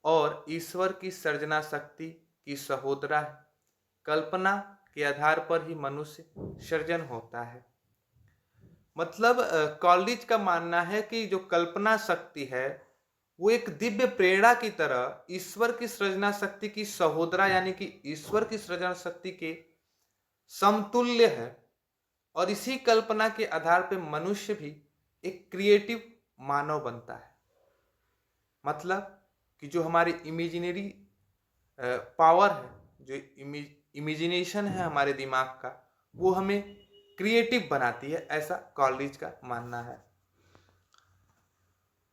और ईश्वर की सृजना शक्ति की सहोदरा है। कल्पना के आधार पर ही मनुष्य सृजन होता है। मतलब कॉलेज का मानना है कि जो कल्पना शक्ति है वो एक दिव्य प्रेरणा की तरह ईश्वर की सृजना शक्ति की सहोदरा यानी कि ईश्वर की सृजना शक्ति के समतुल्य है। और इसी कल्पना के आधार पर मनुष्य भी एक क्रिएटिव मानव बनता है। मतलब कि जो हमारी इमेजिनरी पावर है, जो इमेजिनेशन है हमारे दिमाग का, वो हमें क्रिएटिव बनाती है, ऐसा कॉलेज का मानना है।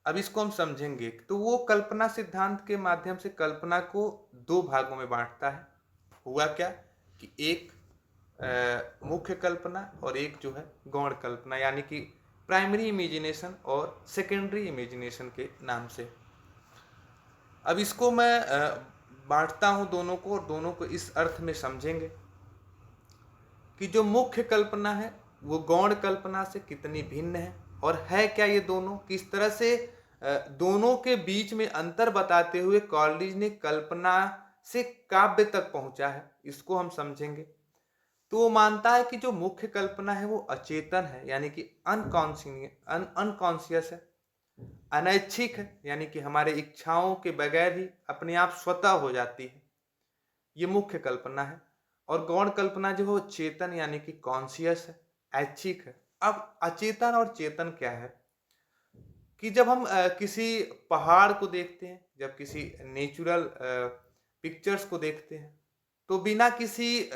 अब इसको हम समझेंगे तो वो कल्पना सिद्धांत के माध्यम से कल्पना को दो भागों में बांटता है। हुआ क्या कि एक मुख्य कल्पना और एक जो है गौण कल्पना, यानी कि प्राइमरी इमेजिनेशन और सेकेंडरी इमेजिनेशन के नाम से। अब इसको मैं बांटता हूं दोनों को, और दोनों को इस अर्थ में समझेंगे कि जो मुख्य कल्पना है वो गौण कल्पना से कितनी भिन्न है, और है क्या ये दोनों, किस तरह से दोनों के बीच में अंतर बताते हुए कॉलेज ने कल्पना से काव्य तक पहुंचा है, इसको हम समझेंगे। तो वो मानता है कि जो मुख्य कल्पना है वो अचेतन है, यानी कि अनकॉन्शियस है, अनैच्छिक है, यानी कि हमारे इच्छाओं के बगैर ही अपने आप स्वतः हो जाती है, ये मुख्य कल्पना है। और गौण कल्पना जो है चेतन यानी कि कॉन्शियस है, ऐच्छिक है। अब अचेतन और चेतन क्या है कि जब हम किसी पहाड़ को देखते हैं, जब किसी नेचुरल पिक्चर्स को देखते हैं, तो बिना किसी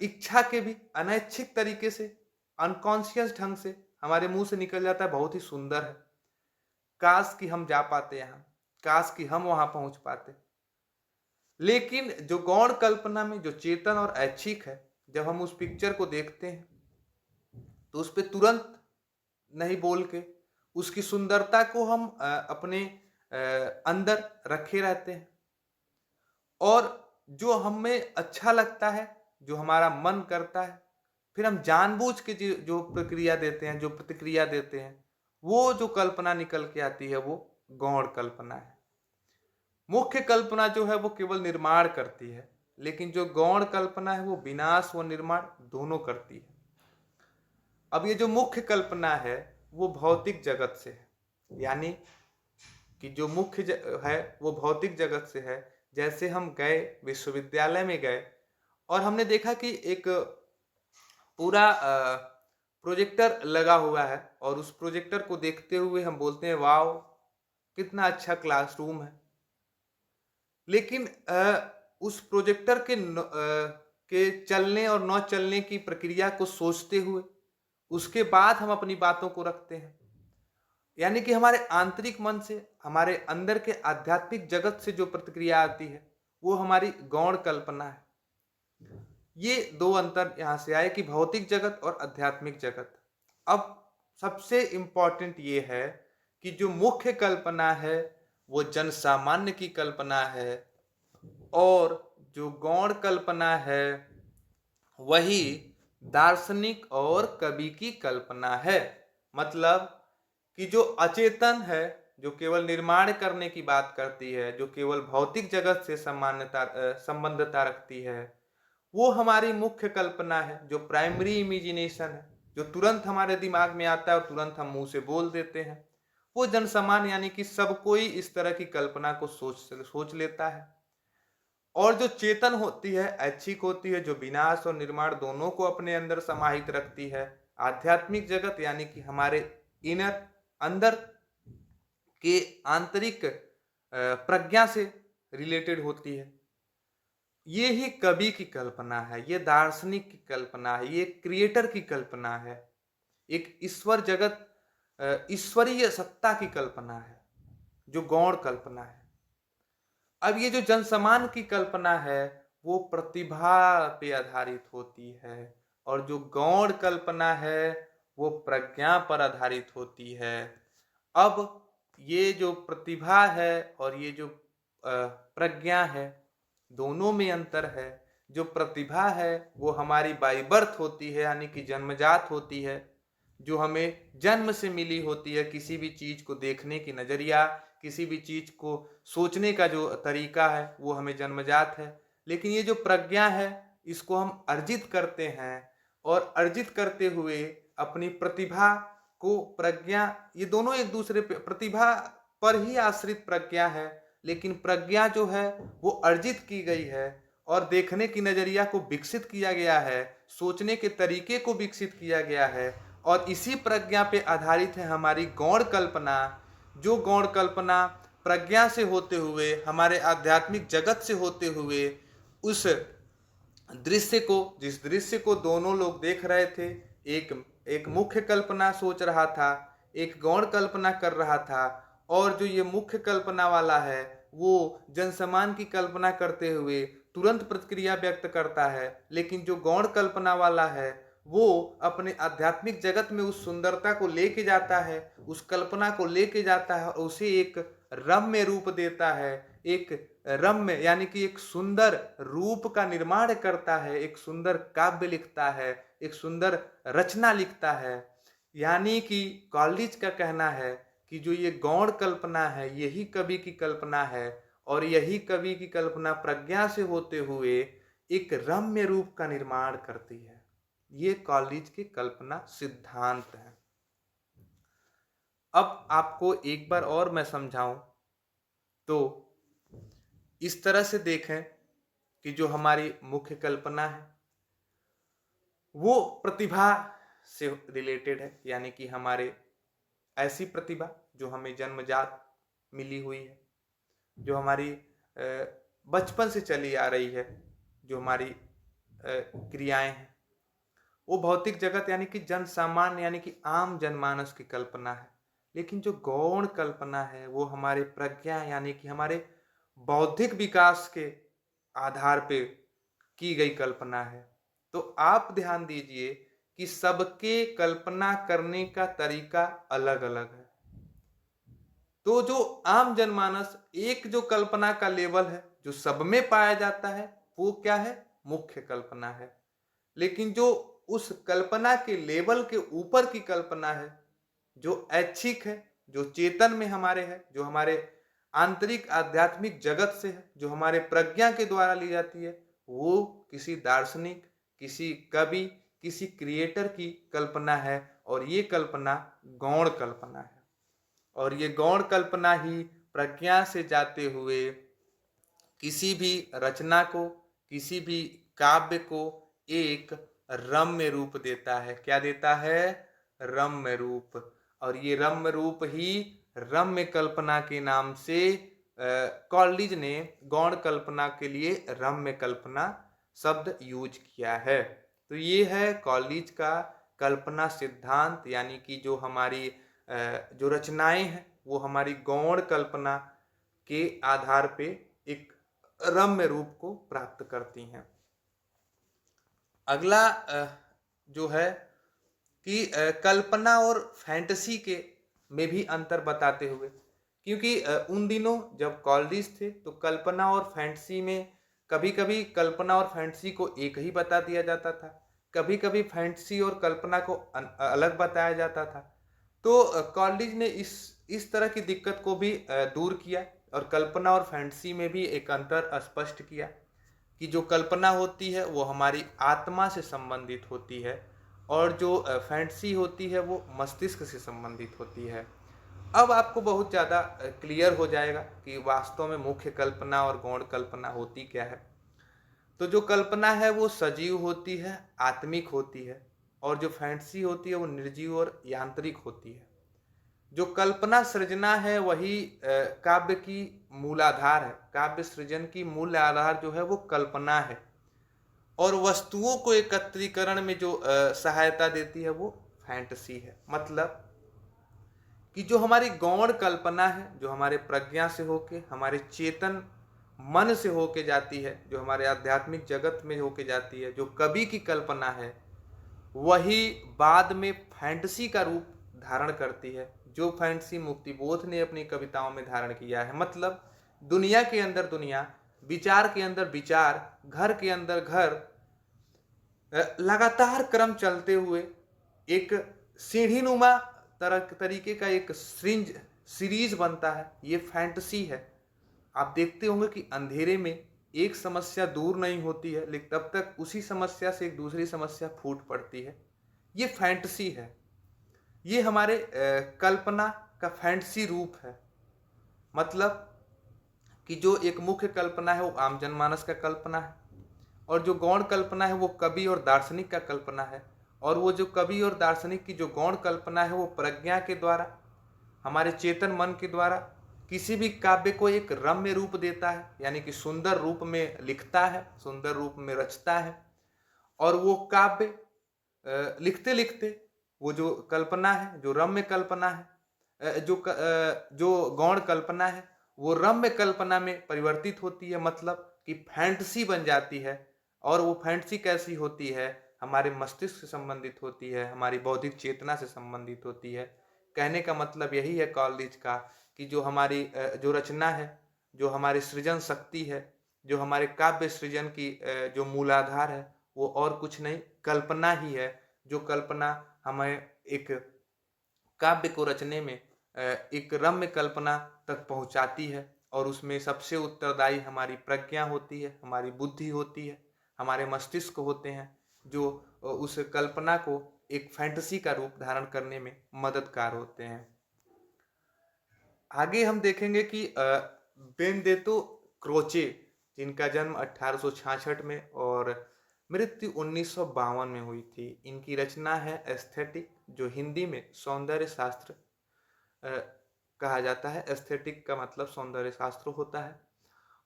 इच्छा के भी अनैच्छिक तरीके से, अनकॉन्शियस ढंग से हमारे मुंह से निकल जाता है, बहुत ही सुंदर है, काश कि हम जा पाते यहाँ, काश कि हम वहां पहुंच पाते। लेकिन जो गौण कल्पना में जो चेतन और ऐच्छिक है, जब हम उस पिक्चर को देखते हैं तो उस पर तुरंत नहीं बोल के उसकी सुंदरता को हम अपने अंदर रखे रहते हैं, और जो हमें अच्छा लगता है, जो हमारा मन करता है, फिर हम जानबूझ के जो प्रक्रिया देते हैं, जो प्रतिक्रिया देते हैं, वो जो कल्पना निकल के आती है वो गौण कल्पना है। मुख्य कल्पना जो है वो केवल निर्माण करती है, लेकिन जो गौण कल्पना है वो विनाश व निर्माण दोनों करती है। अब ये जो मुख्य कल्पना है वो भौतिक जगत से है, यानी कि जो मुख्य है वो भौतिक जगत से है। जैसे हम गए, विश्वविद्यालय में गए और हमने देखा कि एक पूरा प्रोजेक्टर लगा हुआ है, और उस प्रोजेक्टर को देखते हुए हम बोलते हैं वाओ कितना अच्छा क्लासरूम है। लेकिन उस प्रोजेक्टर के चलने और न चलने की प्रक्रिया को सोचते हुए उसके बाद हम अपनी बातों को रखते हैं, यानी कि हमारे आंतरिक मन से, हमारे अंदर के आध्यात्मिक जगत से जो प्रतिक्रिया आती है वो हमारी गौण कल्पना है। ये दो अंतर यहां से आए कि भौतिक जगत और आध्यात्मिक जगत। अब सबसे इंपॉर्टेंट ये है कि जो मुख्य कल्पना है वो जन सामान्य की कल्पना है, और जो गौण कल्पना है वही दार्शनिक और कवि की कल्पना है। मतलब कि जो अचेतन है, जो केवल निर्माण करने की बात करती है, जो केवल भौतिक जगत से संबंधता रखती है, वो हमारी मुख्य कल्पना है, जो प्राइमरी इमेजिनेशन है, जो तुरंत हमारे दिमाग में आता है और तुरंत हम मुंह से बोल देते हैं। वो जनसमान यानी कि सब कोई इस तरह की कल्पना को सोच लेता है। और जो चेतन होती है, ऐच्छिक होती है, जो विनाश और निर्माण दोनों को अपने अंदर समाहित रखती है, आध्यात्मिक जगत यानी कि हमारे इनर, अंदर के आंतरिक प्रज्ञा से रिलेटेड होती है। ये ही कवि की कल्पना है, ये दार्शनिक की कल्पना है, ये क्रिएटर की कल्पना है, एक ईश्वर जगत, ईश्वरीय सत्ता की कल्पना है, जो गौण कल्पना है। अब ये जो जनसमान की कल्पना है वो प्रतिभा पे आधारित होती है, और जो गौण कल्पना है वो प्रज्ञा पर आधारित होती है। अब ये जो प्रतिभा है और ये जो प्रज्ञा है, दोनों में अंतर है। जो प्रतिभा है वो हमारी बाई बर्थ होती है, यानी कि जन्मजात होती है, जो हमें जन्म से मिली होती है, किसी भी चीज को देखने की नजरिया, किसी भी चीज को सोचने का जो तरीका है वो हमें जन्मजात है, लेकिन ये जो प्रज्ञा है इसको हम अर्जित करते हैं, और अर्जित करते हुए अपनी प्रतिभा को, प्रज्ञा, ये दोनों एक दूसरे पे, प्रतिभा पर ही आश्रित प्रज्ञा है, लेकिन प्रज्ञा जो है वो अर्जित की गई है और देखने की नजरिया को विकसित किया गया है, सोचने के तरीके को विकसित किया गया है, और इसी प्रज्ञा पे आधारित है हमारी गौण कल्पना, जो गौण कल्पना प्रज्ञा से होते हुए, हमारे आध्यात्मिक जगत से होते हुए उस दृश्य को, जिस दृश्य को दोनों लोग देख रहे थे, एक एक मुख्य कल्पना सोच रहा था, एक गौण कल्पना कर रहा था, और जो ये मुख्य कल्पना वाला है वो जनसमान की कल्पना करते हुए तुरंत प्रतिक्रिया व्यक्त करता है, लेकिन जो गौण कल्पना वाला है वो अपने आध्यात्मिक जगत में उस सुंदरता को लेके जाता है, उस कल्पना को लेके जाता है और उसे एक रम्य रूप देता है, एक रम्य यानी कि एक सुंदर रूप का निर्माण करता है, एक सुंदर काव्य लिखता है, एक सुंदर रचना लिखता है। यानी कि कॉलेज का कहना है कि जो ये गौण कल्पना है यही कवि की कल्पना है, और यही कवि की कल्पना प्रज्ञा से होते हुए एक रम्य रूप का निर्माण करती है। ये कॉलेज की कल्पना सिद्धांत है। अब आपको एक बार और मैं समझाऊं तो इस तरह से देखें कि जो हमारी मुख्य कल्पना है वो प्रतिभा से रिलेटेड है, यानी कि हमारे ऐसी प्रतिभा जो हमें जन्मजात मिली हुई है, जो हमारी बचपन से चली आ रही है, जो हमारी क्रियाएं हैं, वो भौतिक जगत यानी कि जन सामान्य यानी कि आम जनमानस की कल्पना है। लेकिन जो गौण कल्पना है वो हमारे प्रज्ञा यानी कि हमारे बौद्धिक विकास के आधार पे की गई कल्पना है। तो आप ध्यान दीजिए कि सबके कल्पना करने का तरीका अलग अलग है। तो जो आम जनमानस एक जो कल्पना का लेवल है जो सब में पाया जाता है वो क्या है, मुख्य कल्पना है। लेकिन जो उस कल्पना के लेवल के ऊपर की कल्पना है, जो ऐच्छिक है, जो चेतन में हमारे है, जो हमारे आंतरिक आध्यात्मिक जगत से है, जो हमारे प्रज्ञा के द्वारा ली जाती है, वो किसी दार्शनिक, किसी कवि, किसी क्रिएटर की कल्पना है, और ये कल्पना गौण कल्पना है। और ये गौण कल्पना ही प्रज्ञा से जाते हुए किसी भी रचना को, किसी भी काव्य को एक रम्य रूप देता है। क्या देता है, रम्य रूप। और ये रम्य रूप ही रम्य कल्पना के नाम से कॉलेज ने गौण कल्पना के लिए रम्य कल्पना शब्द यूज किया है। तो ये है कॉलेज का कल्पना सिद्धांत, यानी कि जो हमारी जो रचनाएं हैं वो हमारी गौण कल्पना के आधार पे एक रम्य रूप को प्राप्त करती हैं। अगला जो है कि कल्पना और फैंटेसी के में भी अंतर बताते हुए, क्योंकि उन दिनों जब कॉलेज थे तो कल्पना और फैंटेसी में कभी कभी कल्पना और फैंटेसी को एक ही बता दिया जाता था, कभी कभी फैंटेसी और कल्पना को अलग बताया जाता था। तो कॉलेज ने इस तरह की दिक्कत को भी दूर किया और कल्पना और फैंटेसी में भी एक अंतर स्पष्ट किया कि जो कल्पना होती है वो हमारी आत्मा से संबंधित होती है, और जो फैंटेसी होती है वो मस्तिष्क से संबंधित होती है। अब आपको बहुत ज़्यादा क्लियर हो जाएगा कि वास्तव में मुख्य कल्पना और गौण कल्पना होती क्या है। तो जो कल्पना है वो सजीव होती है, आत्मिक होती है, और जो फैंटेसी होती है वो निर्जीव और यांत्रिक होती है। जो कल्पना सृजना है वही काव्य की मूलाधार है। काव्य सृजन की मूल आधार जो है वो कल्पना है, और वस्तुओं को एकत्रीकरण में जो सहायता देती है वो फैंटेसी है। मतलब कि जो हमारी गौण कल्पना है, जो हमारे प्रज्ञा से होके, हमारे चेतन मन से होके जाती है, जो हमारे आध्यात्मिक जगत में होके जाती है, जो कवि की कल्पना है, वही बाद में फैंटेसी का रूप धारण करती है, जो फैंटेसी मुक्तिबोध ने अपनी कविताओं में धारण किया है। मतलब दुनिया के अंदर दुनिया, विचार के अंदर विचार, घर के अंदर घर, लगातार क्रम चलते हुए एक सीढ़ीनुमा तरीके का एक सीरीज बनता है, ये फैंटेसी है। आप देखते होंगे कि अंधेरे में एक समस्या दूर नहीं होती है, लेकिन तब तक उसी समस्या से एक दूसरी समस्या फूट पड़ती है। ये फैंटेसी है, ये हमारे कल्पना का फैंटेसी रूप है। मतलब कि जो एक मुख्य कल्पना है वो आम जनमानस का कल्पना है, और जो गौण कल्पना है वो कवि और दार्शनिक का कल्पना है। और वो जो कवि और दार्शनिक की जो गौण कल्पना है वो प्रज्ञा के द्वारा, हमारे चेतन मन के द्वारा किसी भी काव्य को एक रम्य रूप देता है, यानी कि सुंदर रूप में लिखता है, सुंदर रूप में रचता है। और वो काव्य लिखते लिखते वो जो कल्पना है, जो रम्य कल्पना है, जो गौण कल्पना है, वो रम्य कल्पना में परिवर्तित होती है, मतलब कि फैंटेसी बन जाती है। और वो फैंटेसी कैसी होती है, हमारे मस्तिष्क से संबंधित होती है, हमारी बौद्धिक चेतना से संबंधित होती है। कहने का मतलब यही है कॉलेज का, कि जो हमारी जो रचना है, जो हमारी सृजन शक्ति है, जो हमारे काव्य सृजन की जो मूलाधार है, वो और कुछ नहीं, कल्पना ही है। जो कल्पना हमें एक काव्य को रचने में एक रम्य कल्पना तक पहुंचाती है। और उसमें सबसे उत्तरदायी हमारी प्रज्ञा होती है, हमारी बुद्धि होती है, हमारे मस्तिष्क होते हैं, जो उस कल्पना को एक फैंटेसी का रूप धारण करने में मददगार होते हैं। आगे हम देखेंगे कि बेनेडेत्तो क्रोचे, जिनका जन्म 1866 में और मृत्यु 1952 में हुई थी, इनकी रचना है एस्थेटिक, जो हिंदी में सौंदर्य शास्त्र कहा जाता है। एस्थेटिक का मतलब सौंदर्य शास्त्र होता है।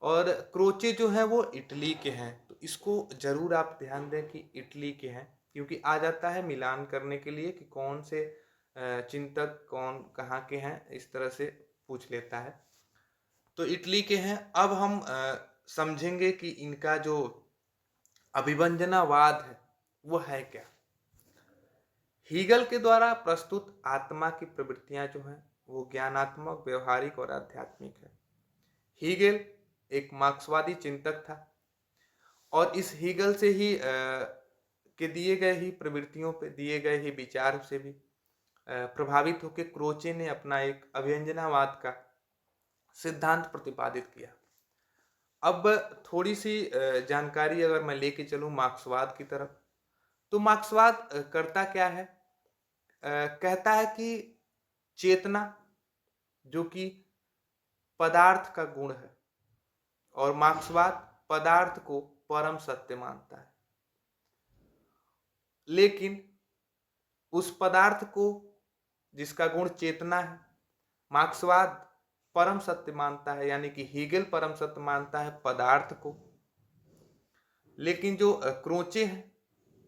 और क्रोचे जो है वो इटली के हैं, तो इसको जरूर आप ध्यान दें कि इटली के हैं, क्योंकि आ जाता है मिलान करने के लिए कि कौन से चिंतक कौन कहाँ के हैं, इस तरह से पूछ लेता है। तो इटली के हैं। अब हम समझेंगे कि इनका जो अभिव्यंजनावाद है वो है क्या। हीगल के द्वारा प्रस्तुत आत्मा की प्रवृत्तियां जो हैं वो ज्ञानात्मक, व्यवहारिक और आध्यात्मिक है। हीगल एक मार्क्सवादी चिंतक था, और इस हीगल से ही के दिए गए ही प्रवृत्तियों पे, दिए गए ही विचार से भी प्रभावित होकर क्रोचे ने अपना एक अभिव्यंजनावाद का सिद्धांत प्रतिपादित किया। अब थोड़ी सी जानकारी अगर मैं लेके चलूं मार्क्सवाद की तरफ, तो मार्क्सवाद करता क्या है, कहता है कि चेतना जो कि पदार्थ का गुण है, और मार्क्सवाद पदार्थ को परम सत्य मानता है। लेकिन उस पदार्थ को जिसका गुण चेतना है, मार्क्सवाद परम सत्य मानता है, यानी कि हीगल परम सत्य मानता है पदार्थ को। लेकिन जो क्रोचे हैं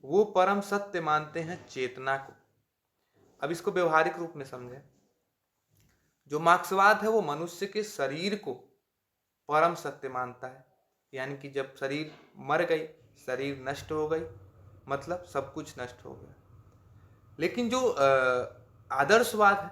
वो परम सत्य मानते हैं चेतना को। अब इसको व्यवहारिक रूप में समझें। जो मार्क्सवाद है वो मनुष्य के शरीर को परम सत्य मानता है, यानी कि जब शरीर मर गई, शरीर नष्ट हो गई, मतलब सब कुछ नष्ट हो गया। लेकिन जो आदर्शवाद है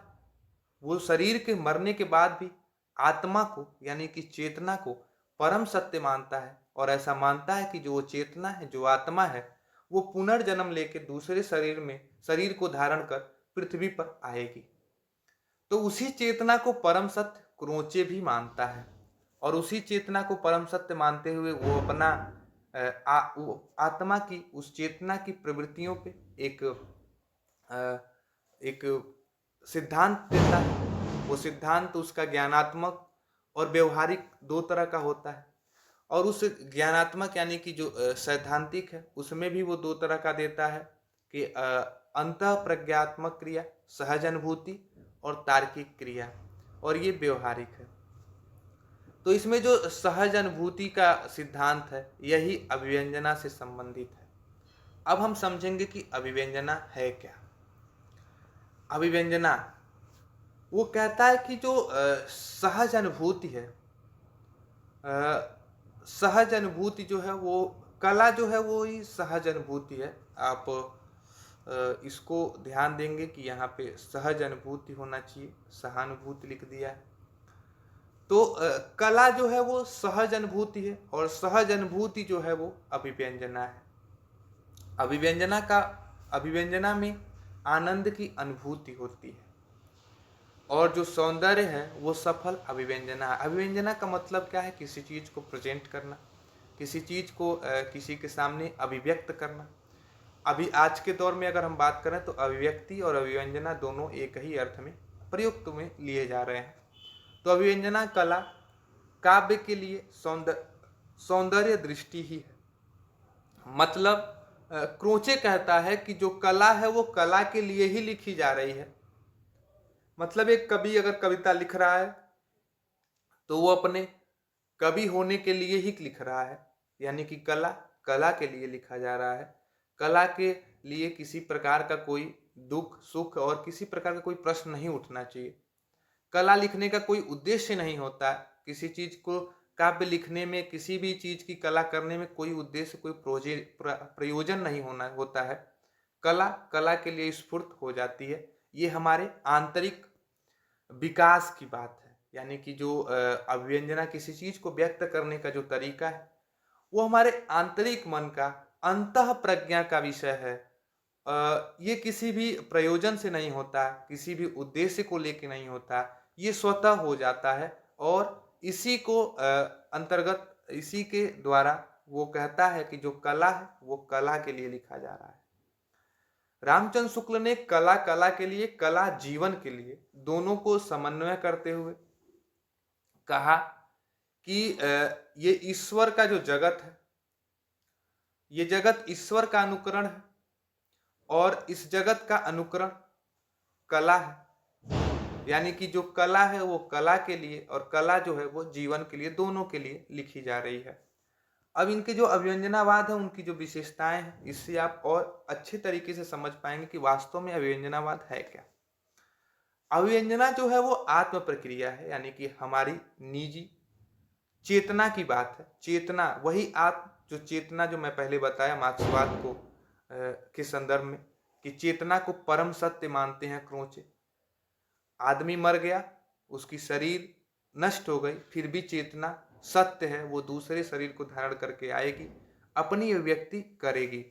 वो शरीर के मरने के बाद भी आत्मा को, यानी कि चेतना को परम सत्य मानता है, और ऐसा मानता है कि जो वो चेतना है, जो आत्मा है, वो पुनर्जन्म लेके दूसरे शरीर में, शरीर को धारण कर पृथ्वी पर आएगी। तो उसी चेतना को परम सत्य क्रोचे भी मानता है, और उसी चेतना को परम सत्य मानते हुए वो अपना वो आत्मा की, उस चेतना की प्रवृत्तियों पे एक सिद्धांत देता है। वो सिद्धांत उसका ज्ञानात्मक और व्यवहारिक दो तरह का होता है। और उस ज्ञानात्मक यानी कि जो सैद्धांतिक है, उसमें भी वो दो तरह का देता है कि अंतः प्रज्ञात्मक क्रिया, सहज अनुभूति, और तार्किक क्रिया, और ये व्यवहारिक है। तो इसमें जो सहज अनुभूति का सिद्धांत है यही अभिव्यंजना से संबंधित है। अब हम समझेंगे कि अभिव्यंजना है क्या। अभिव्यंजना वो कहता है कि जो सहज अनुभूति है, सहज अनुभूति जो है वो, कला जो है वो ही सहज अनुभूति है। आप इसको ध्यान देंगे कि यहाँ पे सहज अनुभूति होना चाहिए, सहानुभूति लिख दिया है। तो कला जो है वो सहज अनुभूति है, और सहज अनुभूति जो है वो अभिव्यंजना है। अभिव्यंजना में आनंद की अनुभूति होती है। और जो सौंदर्य है वो सफल अभिव्यंजना है। अभिव्यंजना का मतलब क्या है? किसी चीज़ को प्रेजेंट करना, किसी चीज़ को किसी के सामने अभिव्यक्त करना। अभी आज के दौर में अगर हम बात करें तो अभिव्यक्ति और अभिव्यंजना दोनों एक ही अर्थ में प्रयुक्त में लिए जा रहे हैं। तो अभिव्यंजना कला काव्य के लिए सौंदर्य दृष्टि ही है। मतलब क्रोचे कहता है कि जो कला है वो कला के लिए ही लिखी जा रही है। मतलब एक कवि अगर कविता लिख रहा है तो वो अपने कवि होने के लिए ही लिख रहा है, यानी कि कला कला के लिए लिखा जा रहा है। कला के लिए किसी प्रकार का कोई दुख सुख और किसी प्रकार का कोई प्रश्न नहीं उठना चाहिए। कला लिखने का कोई उद्देश्य नहीं होता। किसी चीज को काव्य लिखने में, किसी भी चीज की कला करने में कोई उद्देश्य, कोई प्रयोजन नहीं होता है। कला कला के लिए स्फूर्त हो जाती है। ये हमारे आंतरिक विकास की बात है। यानी कि जो अभिव्यंजना, किसी चीज को व्यक्त करने का जो तरीका है वो हमारे आंतरिक मन का, अंतः प्रज्ञा का विषय है। ये किसी भी प्रयोजन से नहीं होता, किसी भी उद्देश्य को लेके नहीं होता, ये स्वतः हो जाता है। और इसी को अंतर्गत, इसी के द्वारा वो कहता है कि जो कला है वो कला के लिए लिखा जा रहा है। रामचंद्र शुक्ल ने कला कला के लिए, कला जीवन के लिए, दोनों को समन्वय करते हुए कहा कि ये ईश्वर का जो जगत है, ये जगत ईश्वर का अनुकरण है और इस जगत का अनुकरण कला है। यानी कि जो कला है वो कला के लिए और कला जो है वो जीवन के लिए, दोनों के लिए लिखी जा रही है। अब इनके जो अभिव्यंजनावाद है, उनकी जो विशेषताएं हैं, इससे आप और अच्छे तरीके से समझ पाएंगे कि वास्तव में अभिव्यंजनावाद है क्या। अभिव्यंजना जो है वो आत्म प्रक्रिया है, यानी कि हमारी निजी चेतना की बात है। चेतना वही जो चेतना जो मैं पहले बताया मार्क्सवाद को के संदर्भ में, कि चेतना को परम सत्य मानते हैं क्रोचे। आदमी मर गया, उसकी शरीर नष्ट हो गई, फिर भी चेतना सत्य है, वो दूसरे शरीर को धारण करके आएगी, अपनी अभिव्यक्ति करेगी।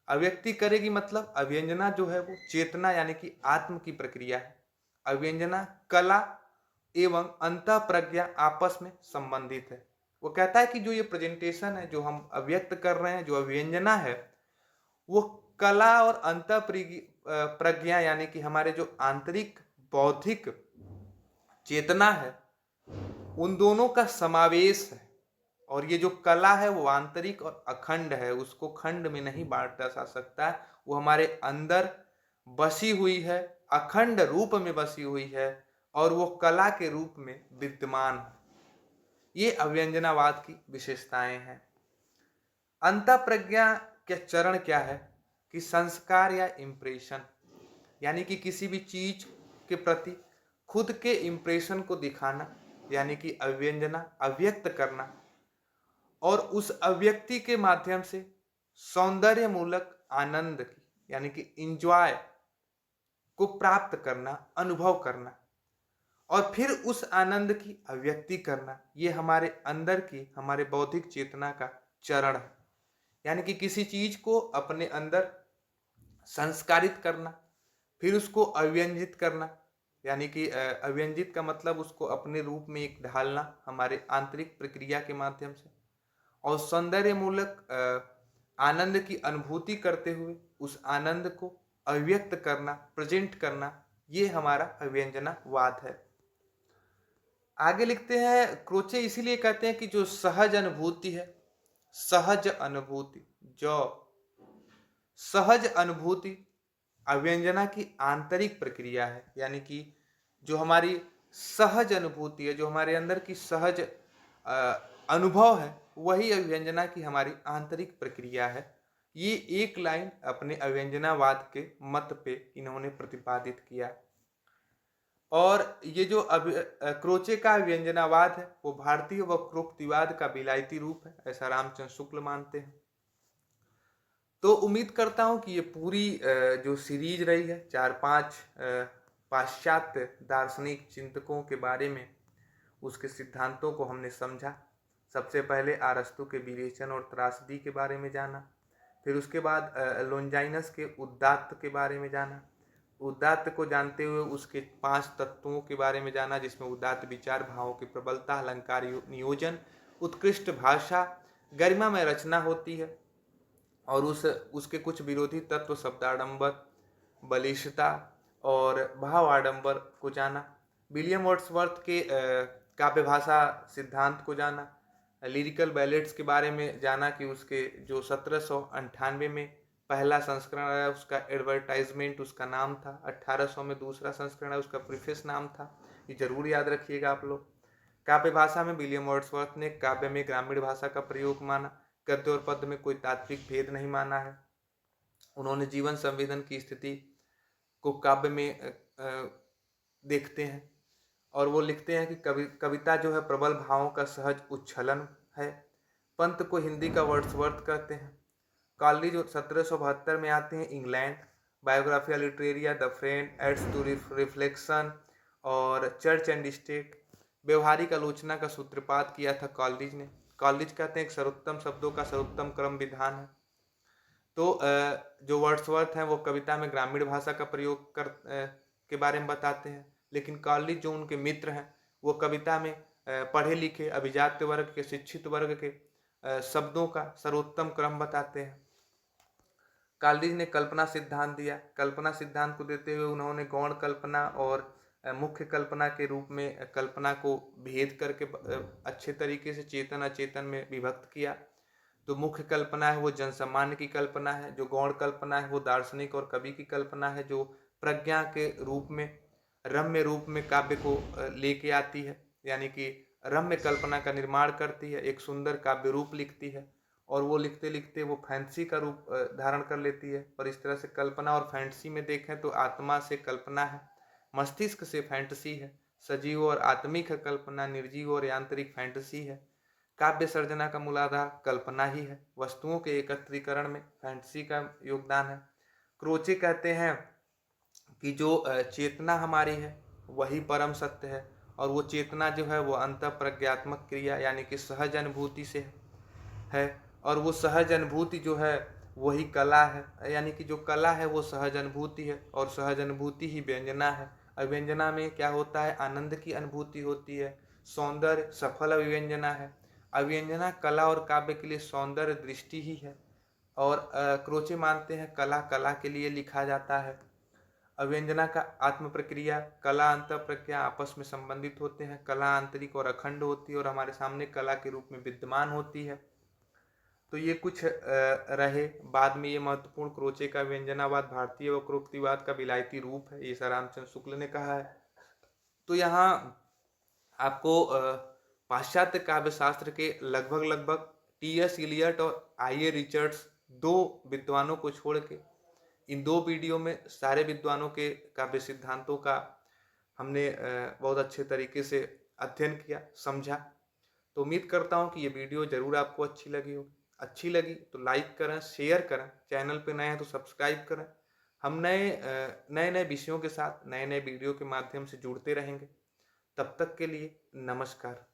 अभिव्यक्ति करेगी मतलब अभिव्यंजना जो है वो चेतना यानी कि आत्म की प्रक्रिया है। अभिव्यंजना कला एवं अंतः प्रज्ञा आपस में संबंधित है। वो कहता है कि जो ये प्रेजेंटेशन है, जो हम अभिव्यक्त कर रहे हैं, जो अभिव्यंजना है, वो कला और अंतः प्रज्ञा यानी कि हमारे जो आंतरिक बौद्धिक चेतना है, उन दोनों का समावेश है। और ये जो कला है वो आंतरिक और अखंड है, उसको खंड में नहीं बांटा जा सकता। वो हमारे अंदर बसी हुई है, अखंड रूप में बसी हुई है और वो कला के रूप में विद्यमान है। ये अभिव्यंजनावाद की विशेषताएं हैं। अंतः प्रज्ञा के चरण क्या है कि संस्कार या इम्प्रेशन, यानी कि किसी भी चीज के प्रति खुद के इम्प्रेशन को दिखाना, यानी कि अभिव्यंजना, अभिव्यक्त करना, और उस अभिव्यक्ति के माध्यम से सौंदर्य मूलक आनंद की, यानी कि इंजॉय को प्राप्त करना, अनुभव करना, और फिर उस आनंद की अभिव्यक्ति करना। ये हमारे अंदर की, हमारे बौद्धिक चेतना का चरण है। यानी कि किसी चीज को अपने अंदर संस्कारित करना, फिर उसको अभिव्यंजित करना, यानी कि अभिव्यंजित का मतलब उसको अपने रूप में एक ढालना हमारे आंतरिक प्रक्रिया के माध्यम से, और सौंदर्य मूलक आनंद की अनुभूति करते हुए उस आनंद को अभिव्यक्त करना, प्रेजेंट करना, ये हमारा अभिव्यंजनावाद है। आगे लिखते हैं, क्रोचे इसीलिए कहते हैं कि जो सहज अनुभूति है, सहज अनुभूति, जो सहज अनुभूति अभिव्यंजना की आंतरिक प्रक्रिया है। यानी कि जो हमारी सहज अनुभूति है, जो हमारे अंदर की सहज अनुभव है, वही अभिव्यंजना की हमारी आंतरिक प्रक्रिया है। ये एक लाइन अपने अभिव्यंजनावाद के मत पे इन्होंने प्रतिपादित किया। और ये जो क्रोचे का अभिव्यंजनावाद है वो भारतीय वक्रोक्तिवाद का विलायती रूप है, ऐसा रामचंद्र शुक्ल मानते हैं। तो उम्मीद करता हूँ कि ये पूरी जो सीरीज रही है 4-5 पाश्चात्य दार्शनिक चिंतकों के बारे में, उसके सिद्धांतों को हमने समझा। सबसे पहले अरस्तु के विवेचन और त्रासदी के बारे में जाना, फिर उसके बाद लोंजाइनस के उदात्त के बारे में जाना, उदात्त को जानते हुए उसके 5 तत्वों के बारे में जाना, जिसमें उदात्त विचार, भावों की प्रबलता, अलंकार नियोजन, उत्कृष्ट भाषा, गरिमामय रचना होती है। और उसके कुछ विरोधी तत्व शब्दाडंबर, बलिष्ठता और भाव आडंबर को जाना। विलियम वर्ड्सवर्थ के काव्य भाषा सिद्धांत को जाना। लिरिकल बैलेट्स के बारे में जाना कि उसके जो 1798 में पहला संस्करण आया उसका एडवर्टाइजमेंट उसका नाम था, 1800 में दूसरा संस्करण आया उसका प्रीफेस नाम था। ये जरूर याद रखिएगा आप लोग। काव्य भाषा में विलियम वर्ड्सवर्थ ने काव्य में ग्रामीण भाषा का प्रयोग माना, गद्य और पद्य में कोई तात्विक भेद नहीं माना है। उन्होंने जीवन संवेदन की स्थिति को काव्य में देखते हैं और वो लिखते हैं कि कविता जो है प्रबल भावों का सहज उच्छलन है। पंत को हिंदी का वर्ड्सवर्थ कहते हैं। कॉलेज जो 1772 में आते हैं, England, Biographia Literaria, the Friend, Aids to Reflection और चर्च एंड स्टेट। व्यवहारिक आलोचना का सूत्रपात किया था कॉलेज ने। कॉलेज कहते हैं एक सर्वोत्तम शब्दों का सर्वोत्तम क्रम विधान है। तो जो वर्ड्सवर्थ हैं वो कविता में ग्रामीण भाषा का प्रयोग के बारे में बताते हैं, लेकिन कॉलेज जो उनके मित्र हैं वो कविता में पढ़े लिखे अभिजात्य वर्ग के, शिक्षित वर्ग के शब्दों का सर्वोत्तम क्रम बताते हैं। कॉलेज ने कल्पना सिद्धांत दिया। कल्पना सिद्धांत को देते हुए उन्होंने गौण कल्पना और मुख्य कल्पना के रूप में कल्पना को भेद करके अच्छे तरीके से चेतन अचेतन में विभक्त किया। तो मुख्य कल्पना है वो जनसामान्य की कल्पना है, जो गौण कल्पना है वो दार्शनिक और कवि की कल्पना है, जो प्रज्ञा के रूप में, रम्य रूप में काव्य को लेके आती है, यानी कि रम्य कल्पना का निर्माण करती है, एक सुंदर काव्य रूप लिखती है और वो लिखते लिखते वो फैंसी का रूप धारण कर लेती है। और इस तरह से कल्पना और फैंटसी में देखें तो आत्मा से कल्पना है, मस्तिष्क से फैंटसी है, सजीव और आत्मिक है कल्पना, निर्जीव और यांत्रिक फैंटसी है। काव्य सर्जना का मूलाधार कल्पना ही है, वस्तुओं के एकत्रीकरण में फैंटसी का योगदान है। क्रोचे कहते हैं कि जो चेतना हमारी है वही परम सत्य है और वो चेतना जो है वो अंतः प्रज्ञात्मक क्रिया यानी कि सहज अनुभूति से है और वो सहज अनुभूति जो है वही कला है, यानी कि जो कला है वो सहज अनुभूति है और सहज अनुभूति ही व्यंजना है। अव्यंजना में क्या होता है, आनंद की अनुभूति होती है, सौंदर्य सफल अभिव्यंजना है। अव्यंजना कला और काव्य के लिए सौंदर्य दृष्टि ही है और क्रोचे मानते हैं कला कला के लिए लिखा जाता है। अव्यंजना का आत्म प्रक्रिया, कला अंत प्रक्रिया आपस में संबंधित होते हैं। कला आंतरिक और अखंड होती है और हमारे सामने कला के रूप में विद्यमान होती है। तो ये कुछ रहे। बाद में ये महत्वपूर्ण क्रोचे का व्यंजनावाद भारतीय वक्रोक्तिवाद का विलायती रूप है, ये रामचंद्र शुक्ल ने कहा है। तो यहाँ आपको पाश्चात्य काव्य शास्त्र के लगभग टी.एस. इलियट और आई.ए. रिचर्ड्स, दो विद्वानों को छोड़ के इन दो वीडियो में सारे विद्वानों के काव्य सिद्धांतों का हमने बहुत अच्छे तरीके से अध्ययन किया, समझा। तो उम्मीद करता हूँ कि ये वीडियो ज़रूर आपको अच्छी लगी होगी। अच्छी लगी तो लाइक करें, शेयर करें, चैनल पे नए हैं तो सब्सक्राइब करें। हम नए नए विषयों के साथ नए नए वीडियो के माध्यम से जुड़ते रहेंगे। तब तक के लिए नमस्कार।